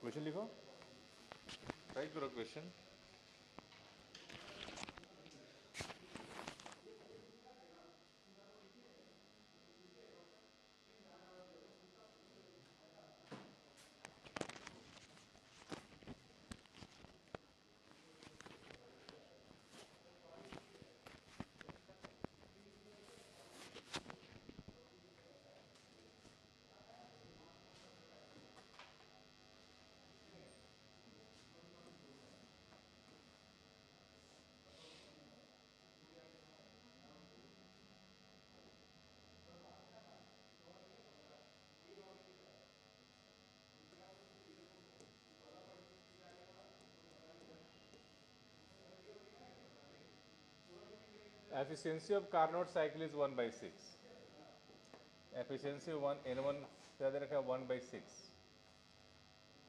Question लिखो, try करो question. Efficiency of Carnot cycle is 1/6। Efficiency one N1 क्या दे रखा है 1/6।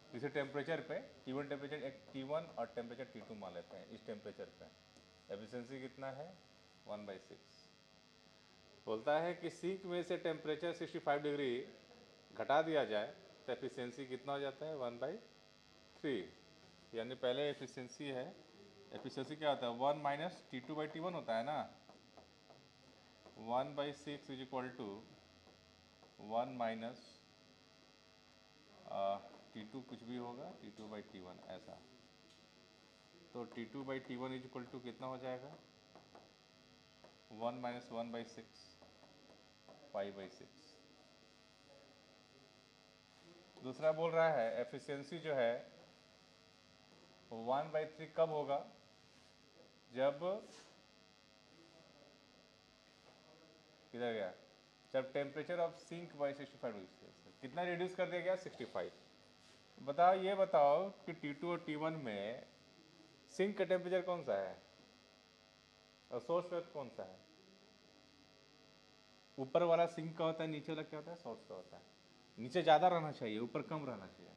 इसे टेम्परेचर पे T1 टेम्परेचर एक T1 और टेम्परेचर T2 मान लेते हैं। इस टेम्परेचर पे एफिशिएंसी कितना है 1/6। बोलता है कि सिंक में से टेम्परेचर 65 डिग्री घटा दिया जाए तो एफिशिएंसी कितना हो जाता है 1/3। यानी पहले एफिशिएंसी है, एफिशिएंसी क्या होता है 1 माइनस T2/T1 होता है ना। 1/6 is equal to 1 minus T2 कुछ भी होगा T2/T1 ऐसा। तो T2/T1 इज इक्वल टू कितना हो जाएगा 1 माइनस 1/6 5/6। दूसरा बोल रहा है एफिशिएंसी जो है 1/3 कब होगा, जब किधर गया, जब temperature of sink by 65 degree. कितना रिड्यूस कर दिया गया 65। बताओ, ये बताओ कि T2 और T1 में सिंक का टेम्परेचर कौन सा है और सोर्स का कौन सा है। ऊपर वाला सिंक का होता है, नीचे वाला क्या होता है सोर्स का होता है। नीचे ज़्यादा रहना चाहिए, ऊपर कम रहना चाहिए।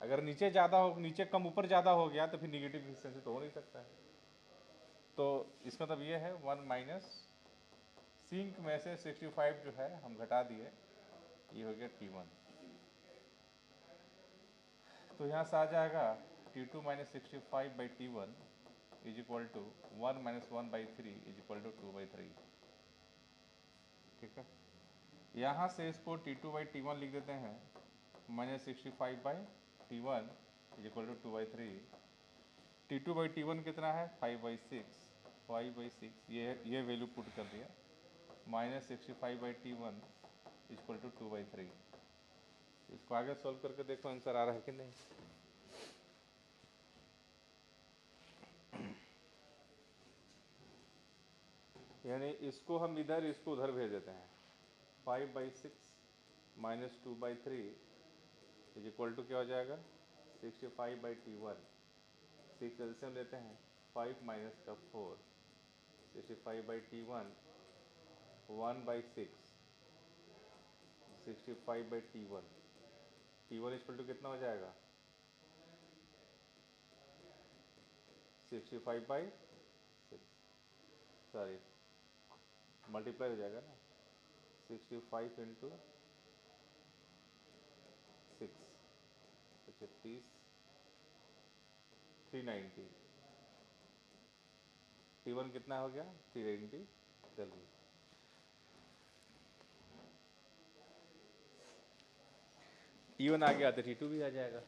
अगर नीचे ज़्यादा हो, नीचे कम ऊपर ज़्यादा हो गया तो फिर निगेटिव एफिशिएंसी तो हो नहीं सकता है। तो इसका मतलब ये है 1 माइनस सिंक में से 65 जो है हम घटा दिए, ये हो गया T1। तो यहाँ से आ जाएगा T2 minus 65/T1 is equal to 1 minus 1/3 is equal to 2/3। ठीक है, यहाँ से इसको T2/T1 लिख देते हैं, minus 65/T1 is equal to 2/3। T2/T1 कितना है 5/6, 5/6 ये वैल्यू पुट कर दिया, minus 65/T1 is equal to 2/3। इसको आगे सॉल्व करके देखो आंसर आ रहा है कि नहीं। यानी इसको हम इधर, इसको उधर भेज देते हैं। 5/6 माइनस 2/3 इज इक्वल टू क्या हो जाएगा 65/T1। 6 एल्सियम लेते हैं, 5 माइनस का 4, 65/T1 1/6 65/T1। T1 equal to कितना हो जाएगा 65/6, सॉरी मल्टीप्लाई हो जाएगा ना, 65 इंटू 6 30 390। T1 कितना हो गया 390। चलिए T1 आ गया तो T2 भी आ जाएगा।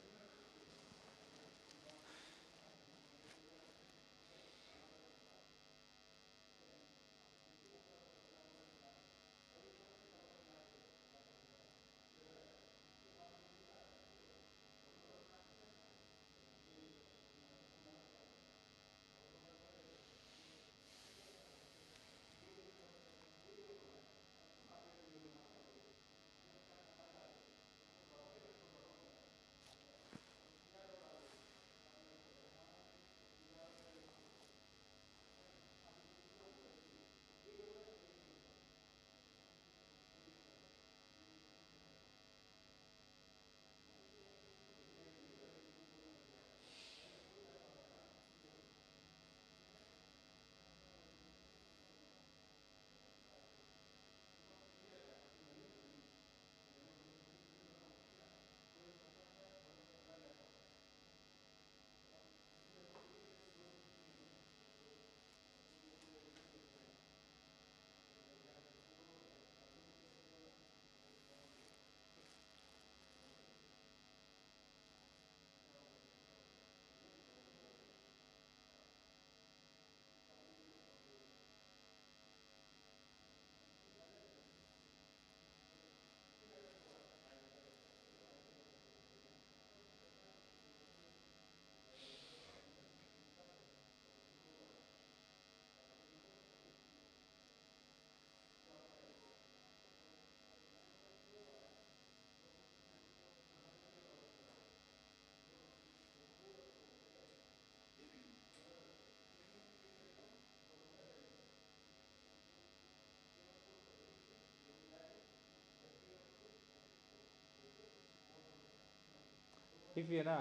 ठीक है ना,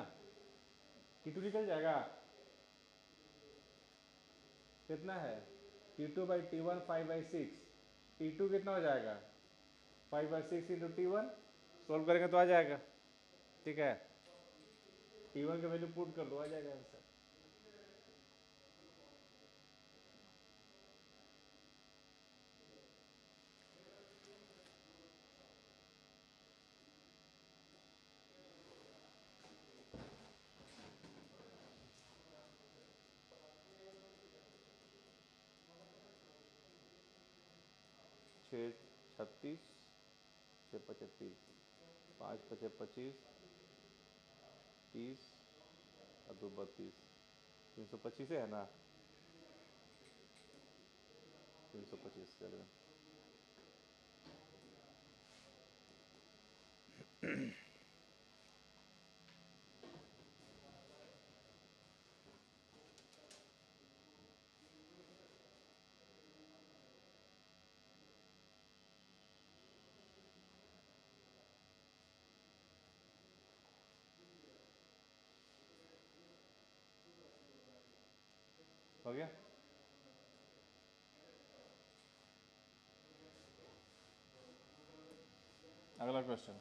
T2 निकल जाएगा, कितना है T2/T1 5/6, T2 कितना हो जाएगा 5/6 इंटू T1, सोल्व करेंगे तो आ जाएगा, ठीक है। T1 का वैल्यू पुट कर दो, आ जाएगा आंसर। 6 36, 6 35, 5 5 25, 30 और 2 32, 325 है ना, 325 चलो। हो गया। अगला क्वेश्चन,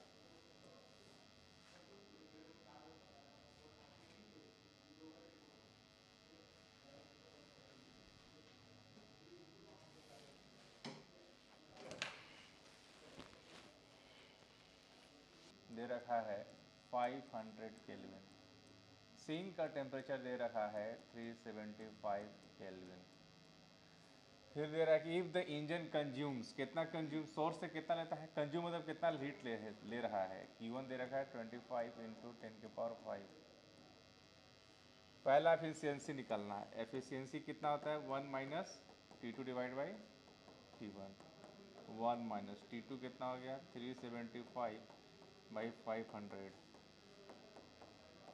दे रखा है 500 केल्विन, सिंक का टेम्परेचर दे रखा है 375 केल्विन। फिर दे रहा है कि इफ द इंजन कंज्यूम्स, कितना कंज्यूम, सोर्स से कितना लेता है, कंज्यूम मतलब कितना हीट ले रहा है, Q1 दे रखा है 25 इंटू 10⁵। पहला एफिशिएंसी निकालना है, एफिशिएंसी कितना होता है 1 minus T2 divide by T1, 1 minus T2 कितना हो गया 375/500,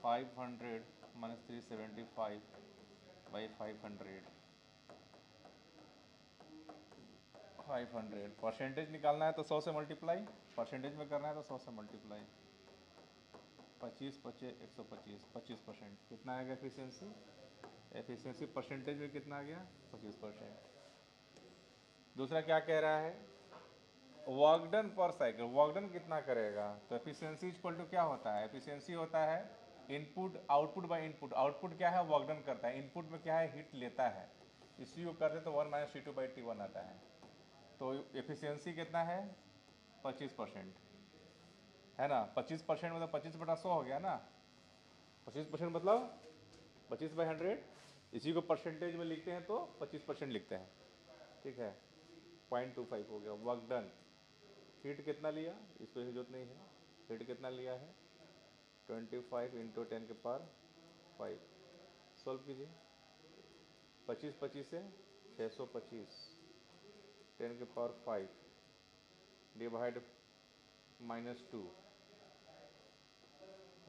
500 माइनस 375/500, 500 परसेंटेज निकालना है तो 100 से मल्टीप्लाई, परसेंटेज में करना है तो 100 से मल्टीप्लाई, 25 25 125, 25%, कितना आएगा एफिशिएंसी, एफिशिएंसी परसेंटेज में कितना आ गया 25%। दूसरा क्या कह रहा है, वर्क डन पर साइकिल, वर्क डन कितना करेगा, तो एफिशिएंसी इक्वल टू क्या होता है, एफिशिएंसी होता है input output by input, output क्या है वर्क डन करता है, इनपुट में क्या है हीट लेता है, इसी को करते तो 1 माइनस T2/T1 आता है। तो एफिशिएंसी कितना है 25%, है ना, 25% मतलब 25/100 हो गया ना, 25% मतलब 25/100, इसी को परसेंटेज में लिखते हैं तो 25% लिखते हैं, ठीक है। 0.25 हो गया वर्क डन। हीट कितना लिया, इसको जरूरत नहीं है, हीट कितना लिया है 25 इंटू 10⁵, सॉल्व कीजिए, 25 से 625, 10⁵ डिवाइड -2,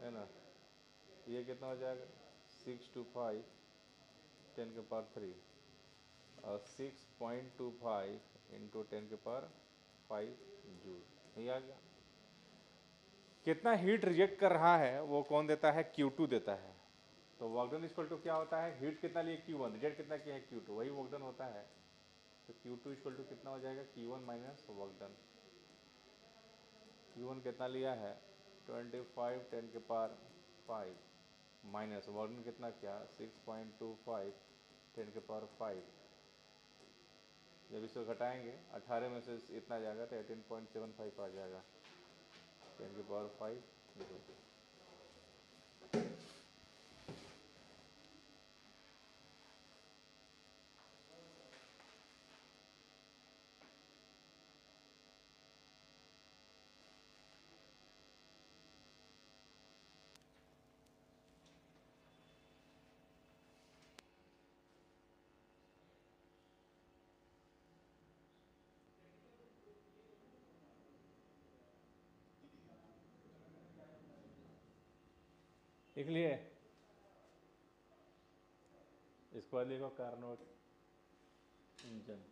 है ना, ये कितना हो जाएगा 625 10⁵, और 6.25 इंटू 10⁵ जूल, ये आ गया। कितना हीट रिजेक्ट कर रहा है वो कौन देता है, Q2 देता है। तो वर्क डन इक्वल टू क्या होता है, हीट कितना लिए Q1, रिजेक्ट कितना किया है Q2, वही वर्क डन होता है। तो Q2 इक्वल टू कितना हो जाएगा Q1 minus work done. Q1 कितना लिया है 25 10⁵, माइनस वर्क डन कितना क्या 6.25 10⁵। जब इसको घटाएंगे 18 में से इतना जाएगा तो 18.75 आ जाएगा 10⁵ जूल। लिख लिए, इसको लिखो कार्नोट इंजन।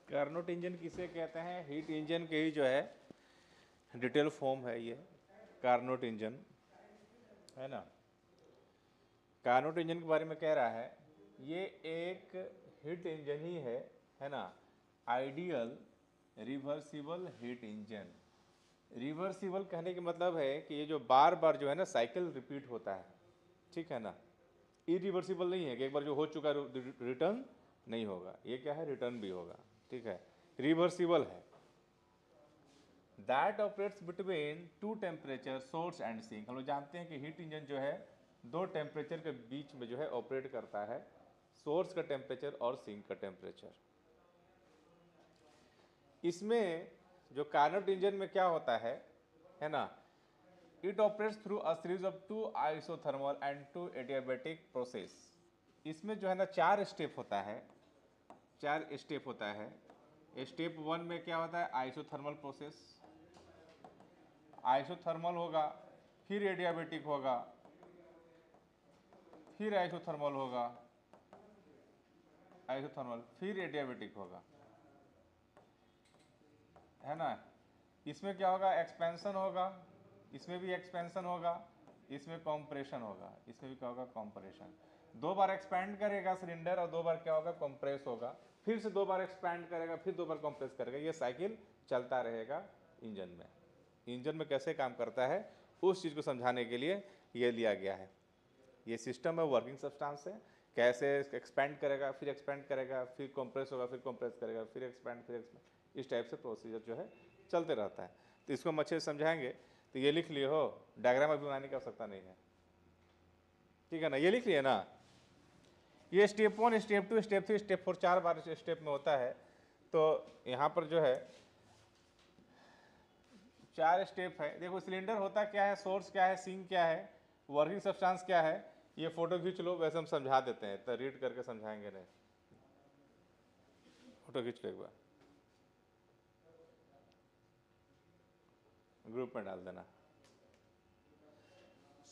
कार्नोट इंजन किसे कहते हैं? हीट इंजन के ही जो है डिटेल फॉर्म है ये कार्नोट इंजन, है ना। कार्नोट इंजन के बारे में कह रहा है ये एक हीट इंजन ही है ना। Ideal reversible heat engine. Reversible कहने का मतलब है कि ये जो बार बार जो है ना साइकिल रिपीट होता है, ठीक है ना। इरिवर्सिबल नहीं है कि एक बार जो हो चुका रिटर्न नहीं होगा, ये क्या है, रिटर्न भी होगा, ठीक है। रिवर्सिबल है। That operates between two temperature source and sink. हम लोग जानते हैं कि हीट इंजन जो है दो टेम्परेचर के बीच में जो है ऑपरेट करता है, सोर्स का टेम्परेचर और सिंक का टेम्परेचर। इसमें जो कार्नोट इंजन में क्या होता है ना, it operates through a series of 2 isothermal and 2 adiabatic process. इसमें जो है ना 4 स्टेप होता है, 4 स्टेप होता है। स्टेप 1 में क्या होता है, आइसोथर्मल प्रोसेस, आइसोथर्मल होगा, फिर एडियाबैटिक होगा, फिर आइसोथर्मल होगा, आइसोथर्मल फिर एडियाबैटिक होगा, है ना। इसमें क्या होगा, एक्सपेंशन होगा, इसमें भी एक्सपेंशन होगा, इसमें कॉम्प्रेशन होगा, इसमें भी क्या होगा, कॉम्प्रेशन। 2 बार एक्सपैंड करेगा सिलेंडर और 2 बार क्या होगा, कंप्रेस होगा, फिर से 2 बार एक्सपैंड करेगा, फिर 2 बार कंप्रेस करेगा। ये साइकिल चलता रहेगा इंजन में। इंजन में कैसे काम करता है उस चीज़ को समझाने के लिए ये लिया गया है। ये सिस्टम है, वर्किंग सब्सटेंस है, कैसे एक्सपैंड करेगा, फिर एक्सपैंड करेगा, फिर कंप्रेस होगा, फिर कंप्रेस करेगा, फिर एक्सपैंड, फिर एक्सपैंड, इस टाइप से प्रोसीजर जो है चलते रहता है। तो इसको हम अच्छे से समझाएंगे। तो ये लिख लिए हो, डायग्राम अभी बनाने की आवश्यकता नहीं है, ठीक है ना। ये लिख लिए ना, ये स्टेप 1, स्टेप 2, स्टेप 3, स्टेप 4, 4 बार स्टेप में होता है। तो यहाँ पर जो है 4 स्टेप है। देखो सिलेंडर होता क्या है, सोर्स क्या है, सिंक क्या है, वर्किंग सब्सटेंस क्या है, ये फोटो खींच लो, वैसे हम समझा देते हैं, तो रीड करके समझाएंगे नहीं, फोटो खींच लो एक बार, ग्रुप में डाल देना।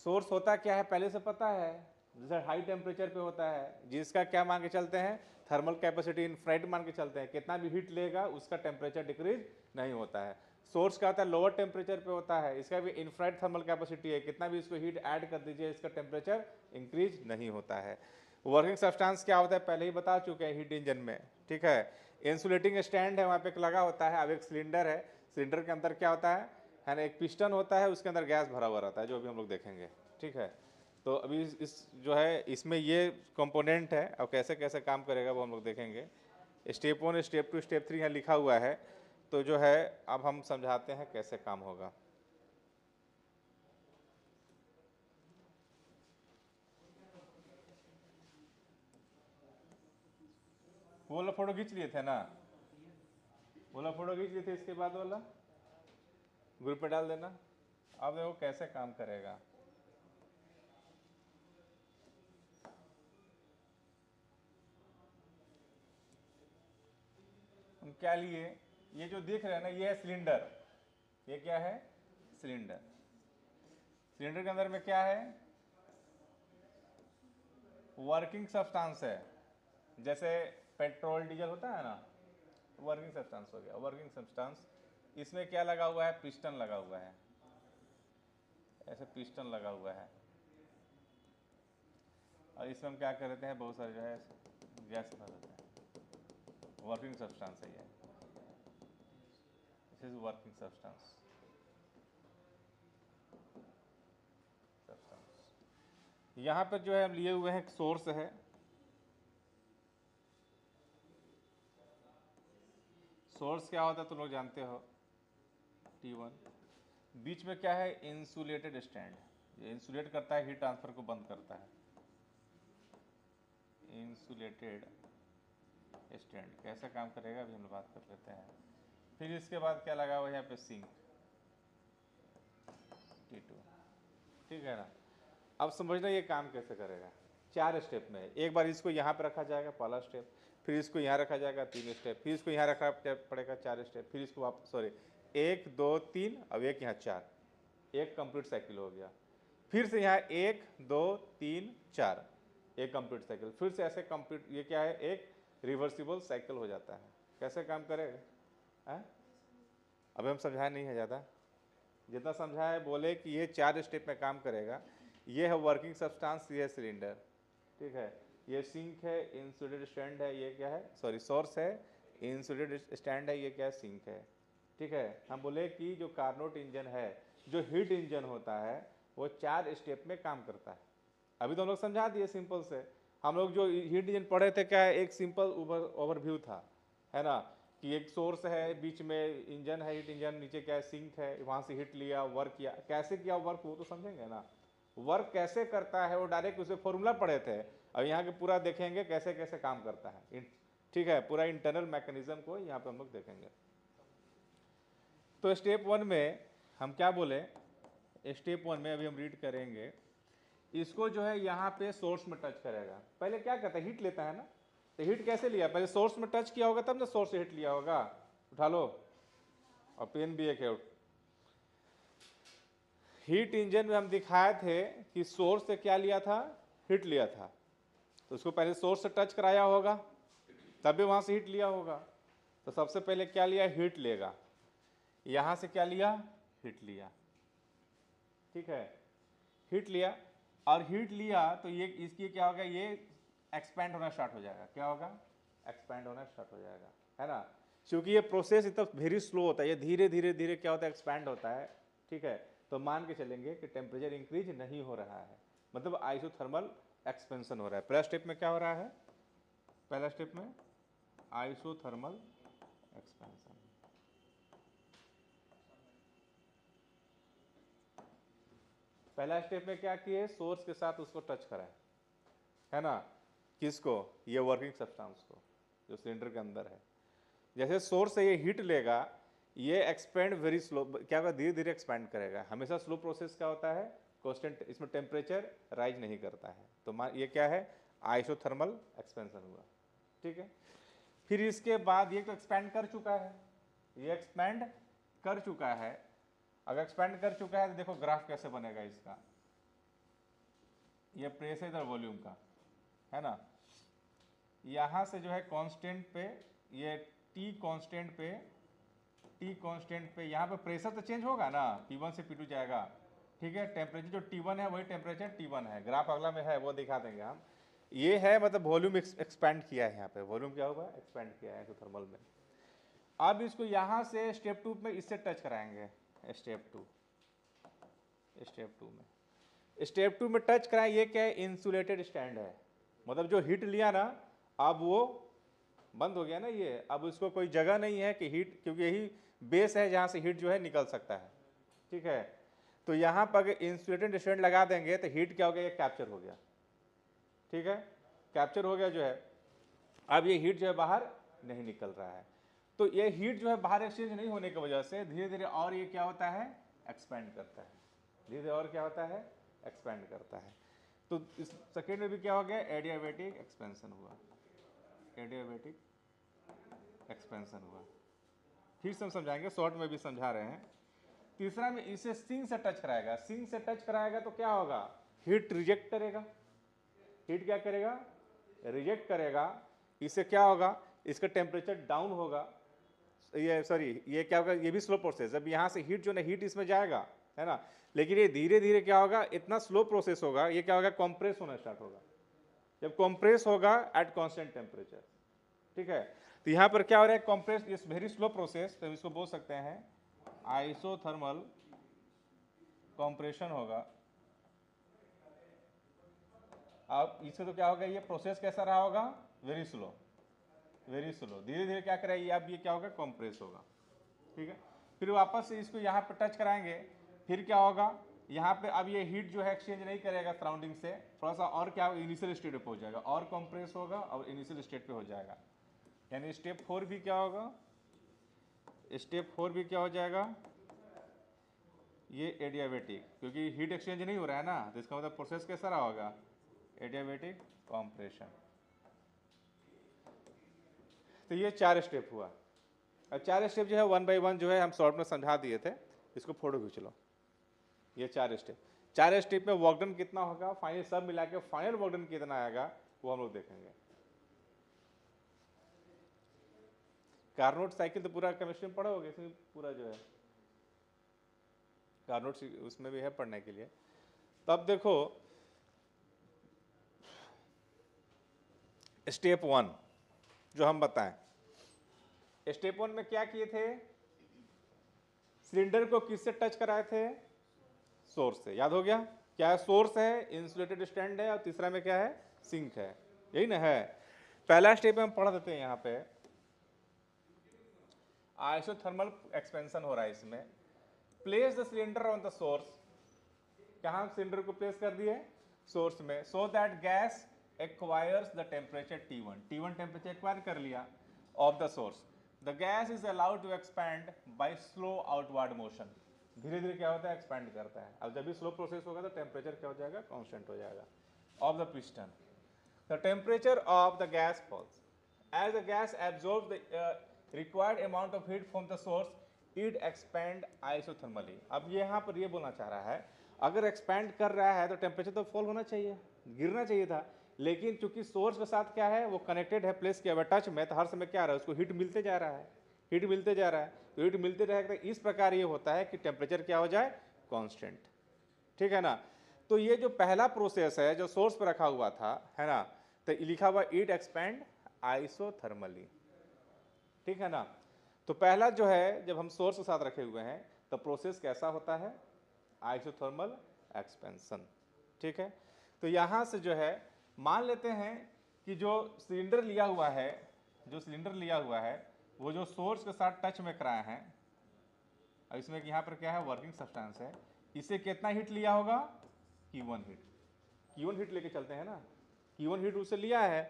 सोर्स होता क्या है पहले से पता है, जैसे हाई टेम्परेचर पे होता है, जिसका क्या मान के चलते हैं, थर्मल कैपेसिटी इनफाइनाइट मान के चलते हैं, कितना भी हीट लेगा उसका टेम्परेचर डिक्रीज नहीं होता है। सोर्स का होता है लोअर टेम्परेचर पे होता है, इसका भी इनफाइनाइट थर्मल कैपेसिटी है, कितना भी इसको हीट ऐड कर दीजिए इसका टेम्परेचर इंक्रीज नहीं होता है। वर्किंग सब्सटेंस क्या होता है पहले ही बता चुके हैं हीट इंजन में, ठीक है। इंसुलेटिंग स्टैंड है, वहाँ पे लगा होता है। अब एक सिलेंडर है, सिलेंडर के अंदर क्या होता है ना, एक पिस्टन होता है, उसके अंदर गैस भरा हुआ रहता है, जो अभी हम लोग देखेंगे, ठीक है। तो अभी इस जो है इसमें ये कंपोनेंट है, और कैसे कैसे काम करेगा वो हम लोग देखेंगे। स्टेप 1, स्टेप 2, स्टेप 3 यहाँ लिखा हुआ है। तो जो है अब हम समझाते हैं कैसे काम होगा। वो वाला फोटो खींच लिए थे ना, वो वाला फोटो खींच लिए थे, इसके बाद वाला ग्रुप पे डाल देना। अब देखो कैसे काम करेगा। हम क्या लिए, ये जो दिख रहा है ना ये है सिलेंडर, ये क्या है, सिलेंडर। सिलेंडर के अंदर में क्या है, वर्किंग सब्सटेंस है, जैसे पेट्रोल डीजल होता है ना, वर्किंग सब्सटेंस हो गया, वर्किंग सब्सटेंस। इसमें क्या लगा हुआ है, पिस्टन लगा हुआ है, ऐसे पिस्टन लगा हुआ है, और इसमें हम क्या कर देते हैं, बहुत सारे जो है गैस भर देते हैं। वर्किंग सब्सटेंस है ये, दिस इज वर्किंग सब्सटेंस। यहाँ पर जो है हम लिए हुए हैं, सोर्स है, सोर्स क्या होता है तो लोग जानते हो, T1। बीच में क्या है, इंसुलेटेड स्टैंड, ये इंसुलेट करता है, हीट ट्रांसफर को बंद करता है। इंसुलेटेड स्टैंड कैसे काम करेगा अभी हम लोग बात कर लेते हैं। फिर इसके बाद क्या लगा हुआ है यहाँ पे, सिंक T2, ठीक है ना। अब समझना ये काम कैसे करेगा। 4 स्टेप में, एक बार इसको यहाँ पे रखा जाएगा, पहला स्टेप, फिर इसको यहाँ रखा जाएगा, 3 स्टेप, फिर इसको यहाँ रखा पड़ेगा, 4 स्टेप, फिर इसको वापस, सॉरी 1 2 3, अब एक यहाँ 4, एक कंप्लीट साइकिल हो गया। फिर से यहाँ 1 2 3 4, एक कंप्लीट साइकिल, फिर से ऐसे कंप्लीट, ये क्या है, एक रिवर्सिबल साइकिल हो जाता है। कैसे काम करेगा? हैं? अभी हम समझाए नहीं है ज़्यादा, जितना समझा है बोले कि ये 4 स्टेप में काम करेगा। ये है वर्किंग सब्सटेंस, ये सिलेंडर, ठीक है। ये सिंक है, इंसुलेटेड स्टैंड है, ये क्या है, सॉरी सोर्स है, इंसुलेटेड स्टैंड है, ये क्या है, सिंक है, ठीक है। हम बोले कि जो कार्नोट इंजन है, जो हीट इंजन होता है, वो 4 स्टेप में काम करता है। अभी तो हम लोग समझा दिए सिंपल से। हम लोग जो हीट इंजन पढ़े थे, क्या है, एक सिंपल ओवरव्यू था, है ना, कि एक सोर्स है, बीच में इंजन है, हीट इंजन, नीचे क्या है, सिंक है, वहाँ से हीट लिया, वर्क किया, कैसे किया वर्क वो तो समझेंगे ना। वर्क कैसे करता है वो डायरेक्ट उसे फॉर्मूला पढ़े थे, अब यहाँ के पूरा देखेंगे कैसे कैसे काम करता है, ठीक है। पूरा इंटरनल मैकेनिज्म को यहाँ पे हम लोग देखेंगे। तो स्टेप 1 में हम क्या बोले, स्टेप 1 में अभी हम रीड करेंगे, इसको जो है यहाँ पे सोर्स में टच करेगा। पहले क्या करता है, हीट लेता है ना, तो हीट कैसे लिया, पहले सोर्स में टच किया होगा तब ना सोर्स से हीट लिया होगा। उठा लो, और पेन भी एक है। हीट इंजन में हम दिखाए थे कि सोर्स से क्या लिया था, हीट लिया था, तो उसको पहले सोर्स से टच कराया होगा तब भी वहां से हीट लिया होगा। तो सबसे पहले क्या लिया, हीट लेगा, यहां से क्या लिया, हीट लिया, ठीक है, हीट लिया। और हीट लिया तो ये इसकी क्या होगा, ये एक्सपैंड होना स्टार्ट हो जाएगा, क्या होगा, एक्सपैंड होना स्टार्ट हो जाएगा, है ना। क्योंकि ये प्रोसेस इतना वेरी स्लो होता है, ये धीरे धीरे धीरे क्या होता है, एक्सपैंड होता है, ठीक है। तो मान के चलेंगे कि टेम्परेचर इंक्रीज नहीं हो रहा है, मतलब आइसोथर्मल एक्सपेंशन हो रहा है। पहला स्टेप में क्या हो रहा है, पहला स्टेप में आइसोथर्मल एक्सपेंशन। पहला स्टेप में क्या किए, सोर्स के साथ उसको टच कराए, है ना, किसको, ये वर्किंग सब्सटेंस को जो सिलेंडर के अंदर है। जैसे सोर्स से ये हीट लेगा, ये एक्सपेंड वेरी स्लो, क्या होगा, धीरे धीरे एक्सपेंड करेगा। हमेशा स्लो प्रोसेस क्या होता है, कांस्टेंट, इसमें टेम्परेचर राइज नहीं करता है। तो ये क्या है, आइसोथर्मल एक्सपेंशन हुआ, ठीक है। फिर इसके बाद ये तो एक्सपेंड कर चुका है, ये एक्सपेंड कर चुका है। अगर एक्सपेंड कर चुका है तो देखो ग्राफ कैसे बनेगा इसका, ये प्रेशर इधर वॉल्यूम का, है ना, यहाँ से जो है कांस्टेंट पे, ये टी कांस्टेंट पे यहाँ पे प्रेशर तो चेंज होगा ना, P1 से P2 जाएगा, ठीक है। टेम्परेचर जो T1 है वही टेम्परेचर T1 है, ग्राफ अगला में है वो दिखा देंगे हम। ये है मतलब वॉल्यूम एक्सपैंड किया है, यहाँ पे वॉल्यूम क्या हुआ, एक्सपैंड किया है थर्मल में। अब इसको यहाँ से स्टेप 2 में इससे टच कराएंगे, स्टेप 2 में टच कराएं। ये क्या है, इंसुलेटेड स्टैंड है, मतलब जो हीट लिया ना अब वो बंद हो गया ना, ये अब उसको कोई जगह नहीं है कि हीट, क्योंकि यही बेस है जहाँ से हीट जो है निकल सकता है, ठीक है। तो यहाँ पर अगर इंसुलेटेड स्टैंड लगा देंगे तो हीट क्या हो गया, ये कैप्चर हो गया, ठीक है, कैप्चर हो गया जो है। अब ये हीट जो है बाहर नहीं निकल रहा है, तो ये हीट जो है बाहर एक्सचेंज नहीं होने की वजह से धीरे धीरे और ये क्या होता है, एक्सपैंड करता है, धीरे धीरे और क्या होता है, एक्सपैंड करता है। तो इस सेकेंड में भी क्या हो गया, एडियाबैटिक एक्सपेंशन हुआ, एडियाबैटिक एक्सपेंशन हुआ। फिर से हम समझाएंगे, शॉर्ट में भी समझा रहे हैं। तीसरा में इसे सिंक से टच कराएगा, सिंक से टच कराएगा तो क्या होगा, हीट रिजेक्ट करेगा, हीट क्या करेगा, रिजेक्ट करेगा। इससे क्या होगा, इसका टेम्परेचर डाउन होगा, ये सॉरी ये क्या होगा, ये भी स्लो प्रोसेस। जब यहाँ से हीट जो ना, हीट इसमें जाएगा, है ना, लेकिन ये धीरे धीरे क्या होगा, इतना स्लो प्रोसेस होगा, ये क्या होगा, कंप्रेस होना स्टार्ट होगा। जब कंप्रेस होगा एट कांस्टेंट टेम्परेचर, ठीक है। तो यहाँ पर क्या हो रहा है, कंप्रेस, इस वेरी स्लो प्रोसेस, तो इसको बोल सकते हैं आइसोथर्मल कंप्रेशन होगा। अब इससे तो क्या होगा, ये प्रोसेस कैसा रहा होगा, वेरी स्लो, वेरी स्लो, धीरे धीरे क्या करेगी, अब ये क्या होगा, कंप्रेस होगा, ठीक है। फिर वापस से इसको यहाँ पे टच कराएंगे, फिर क्या होगा, यहाँ पे अब ये हीट जो है एक्सचेंज नहीं करेगा सराउंडिंग से, थोड़ा सा और क्या इनिशियल स्टेट पे हो जाएगा, और कंप्रेस होगा और इनिशियल स्टेट पे हो जाएगा। यानी स्टेप 4 भी क्या होगा, स्टेप 4 भी क्या हो जाएगा, ये एडियाबैटिक, क्योंकि हीट एक्सचेंज नहीं हो रहा है ना, तो इसका मतलब प्रोसेस कैसा रहा होगा, एडियाबैटिक कॉम्प्रेशन। तो ये 4 स्टेप हुआ। और 4 स्टेप जो है 1 बाई 1 जो है हम शॉर्ट में समझा दिए थे, इसको फोटो खींच लो। ये 4 स्टेप, 4 स्टेप में वर्क डन कितना होगा, फाइनल सब मिला के फाइनल वर्क डन कितना आएगा वो हम लोग देखेंगे। कार्नोट साइकिल तो पूरा केमिस्ट्री में पढ़ोगे, इसमें पूरा जो है कार्नोट उसमें भी है पढ़ने के लिए। तब देखो स्टेप 1 जो हम बताएं, स्टेप 1 में क्या किए थे, सिलेंडर को किससे टच कराए थे, सोर्स से। याद हो गया क्या है, सोर्स है, इंसुलेटेड स्टैंड है, और तीसरा में क्या है, सिंक है, यही ना है। पहला स्टेप हम पढ़ देते हैं, यहाँ पे आइसोथर्मल एक्सपेंशन हो रहा है इसमें। Place the cylinder on the source, कहाँ सिलेंडर को प्लेस कर दिए, सोर्स में, so that gas acquires the temperature T1 temperature acquire कर लिया of the source. The gas is allowed to expand by slow outward motion, धीरे धीरे क्या होता है, एक्सपैंड करता है। अब जब भी स्लो प्रोसेस होगा तो टेम्परेचर क्या हो जाएगा, कांस्टेंट हो जाएगा of the piston. The temperature of the gas falls as the gas absorb the required amount of heat from the source, it expand isothermally. अब यहाँ पर ये बोलना चाह रहा है, अगर एक्सपैंड कर रहा है तो टेम्परेचर तो फॉल होना चाहिए, गिरना चाहिए था, लेकिन चूंकि सोर्स के साथ क्या है, वो कनेक्टेड है, प्लेस किया हुआ टच में, तो हर समय क्या आ रहा है, उसको हीट मिलते जा रहा है, हीट मिलते जा रहा है। तो हीट मिलते रहेगा, इस प्रकार ये होता है कि टेम्परेचर क्या हो जाए, कांस्टेंट, ठीक है ना। तो ये जो पहला प्रोसेस है जो सोर्स पर रखा हुआ था, है ना, तो लिखा हुआ इट एक्सपैंड आइसोथर्मली, ठीक है ना। तो पहला जो है, जब हम सोर्स के साथ रखे हुए हैं तो प्रोसेस कैसा होता है, आइसोथर्मल एक्सपेंशन, ठीक है। तो यहाँ से जो है मान लेते हैं कि जो सिलेंडर लिया हुआ है, जो सिलेंडर लिया हुआ है वो जो सोर्स के साथ टच में कराया है, और इसमें यहाँ पर क्या है, वर्किंग सब्सटेंस है, इसे कितना हीट लिया होगा, Q1 हीट, Q1 हीट लेके चलते हैं ना, Q1 हीट उससे लिया है।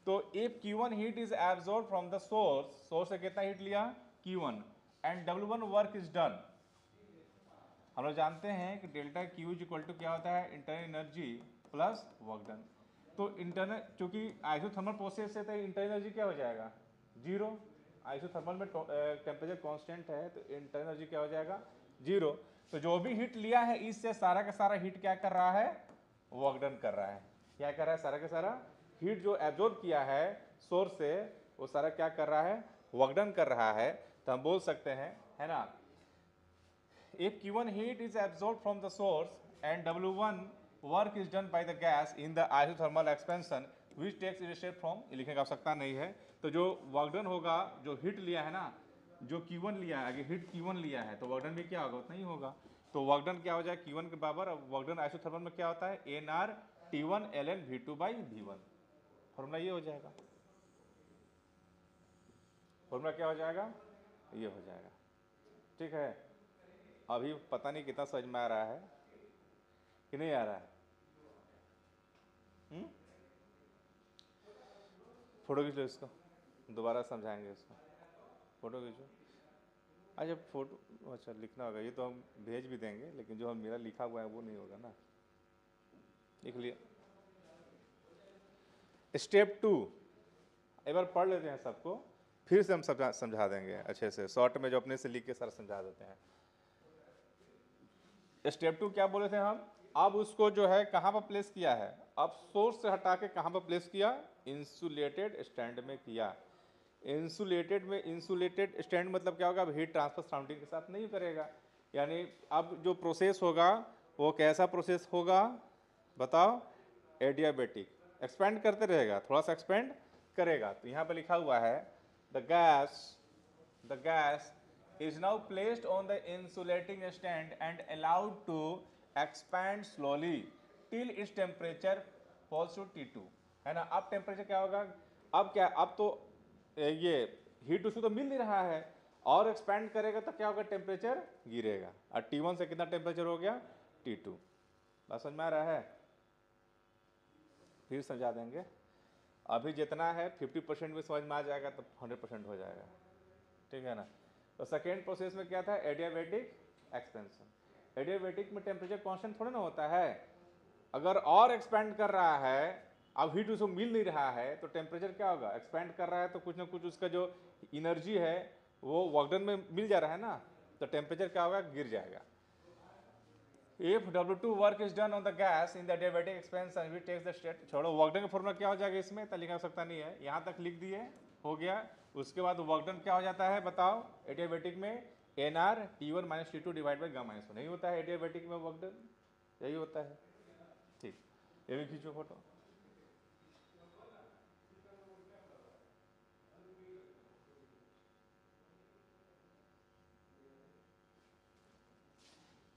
तो if Q1 heat is absorb from the source, source से कितना हीट लिया, Q1, and W1 work is done. हम लोग जानते हैं कि डेल्टा Q इक्वल टू क्या होता है, internal energy plus work done. तो इंटरनल, चूंकि आइसोथर्मल प्रोसेस से तो इंटरनल एनर्जी क्या हो जाएगा, जीरो, आइसोथर्मल में टेम्परेचर कांस्टेंट है तो इंटरनल एनर्जी क्या हो जाएगा, जीरो। तो जो भी हीट लिया है इससे सारा का सारा हीट क्या कर रहा है, वर्क डन कर रहा है। क्या कर रहा है, सारा का सारा हीट जो एब्जॉर्ब किया है सोर्स से, वो सारा क्या कर रहा है, वर्क डन कर रहा है। तो हम बोल सकते हैं, है ना, if Q1 heat is absorbed from the source and W1 work is done by the gas in the isothermal expansion which takes its shape from, ये लिखने की आवश्यकता नहीं है। तो जो वर्क डन होगा, जो हीट लिया है ना, जो Q1 लिया है, आगे हीट Q1 लिया है, तो वर्क डन भी क्या होगा, उतना ही होगा। तो वर्क डन क्या हो जाए, Q1 के बराबर। अब वर्क डन आइसोथर्मल में क्या होता है, NR T1 ln V2 by V1, formula ये हो जाएगा, फॉर्मूला क्या हो जाएगा, ये हो जाएगा, ठीक है। अभी पता नहीं कितना समझ में आ रहा है कि नहीं आ रहा है, फोटो खींच लो इसको, दोबारा समझाएंगे इसको, फोटो खींचो। अच्छा फोटो, अच्छा लिखना होगा, ये तो हम भेज भी देंगे, लेकिन जो हम मेरा लिखा हुआ है वो नहीं होगा ना, लिख लिया। स्टेप 2 एक बार पढ़ लेते हैं सबको, फिर से हम समझा देंगे अच्छे से, शॉर्ट में जो अपने से लिख के सारा समझा देते हैं। स्टेप 2 क्या बोले थे हम, अब उसको जो है कहाँ पर प्लेस किया है, अब सोर्स से हटा के कहाँ पर प्लेस किया, इंसुलेटेड स्टैंड में किया। इंसुलेटेड में, इंसुलेटेड स्टैंड मतलब क्या होगा, अब हीट ट्रांसफर सराउंडिंग के साथ नहीं करेगा, यानी अब जो प्रोसेस होगा वो कैसा प्रोसेस होगा बताओ, एडियाबेटिक, एक्सपेंड करते रहेगा, थोड़ा सा एक्सपेंड करेगा। तो यहाँ पर लिखा हुआ है the gas is now placed on the insulating stand and allowed to expand slowly till its temperature falls to T2, है ना। अब टेम्परेचर क्या होगा, अब क्या, अब तो ये हीट उसको तो मिल नहीं रहा है, और एक्सपैंड करेगा तो क्या होगा, टेम्परेचर गिरेगा, और T1 से कितना टेम्परेचर हो गया, T2। बात समझ में आ रहा है, फिर समझा देंगे। अभी जितना है 50% में समझ में आ जाएगा तो 100% हो जाएगा, ठीक है ना। तो सेकेंड प्रोसेस में क्या था, एडियाबेटिक एक्सपेंशन। एडियाबेटिक में टेम्परेचर कांस्टेंट थोड़ा ना होता है, अगर और एक्सपैंड कर रहा है, अब हीट उसको मिल नहीं रहा है तो टेम्परेचर क्या होगा, एक्सपैंड कर रहा है तो कुछ ना कुछ उसका जो एनर्जी है वो वर्क डन में मिल जा रहा है ना, तो टेम्परेचर क्या होगा, गिर जाएगा। If W2 work is done on the gas in the adiabatic expansion which takes the state, छोड़ो वर्क डन का फॉर्मूला क्या हो जाएगा इसमें, तो लिखा सकता नहीं है, यहाँ तक लिख दिए हो गया। उसके बाद वर्क डन क्या हो जाता है बताओ एडियाबेटिक में, NR T1 minus T2 divide by gamma minus 1, नहीं होता है एडियाबेटिक में वर्क डन, यही होता है। ठीक, ये भी खींचो फोटो।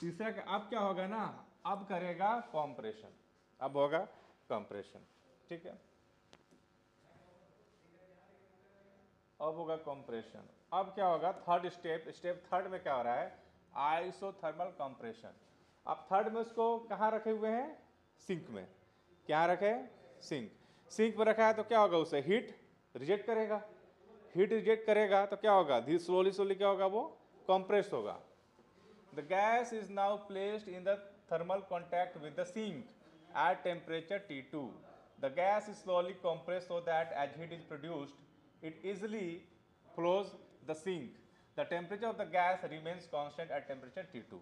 तीसरा अब क्या होगा ना, अब करेगा कॉम्प्रेशन, अब होगा कॉम्प्रेशन, ठीक है, अब होगा कॉम्प्रेशन। अब क्या होगा थर्ड स्टेप, स्टेप थर्ड में क्या हो रहा है, आइसोथर्मल कॉम्प्रेशन। अब थर्ड में उसको कहाँ रखे हुए हैं, सिंक में, क्या रखे, सिंक, सिंक में रखा है तो क्या होगा, उसे हीट रिजेक्ट करेगा, हीट रिजेक्ट करेगा तो क्या होगा, धीरे स्लोली स्लोली क्या होगा, वो कंप्रेस होगा। The gas is now placed in the thermal contact with the sink at temperature T2. The gas is slowly compressed so that as heat is produced, it easily flows the sink. The temperature of the gas remains constant at temperature T2.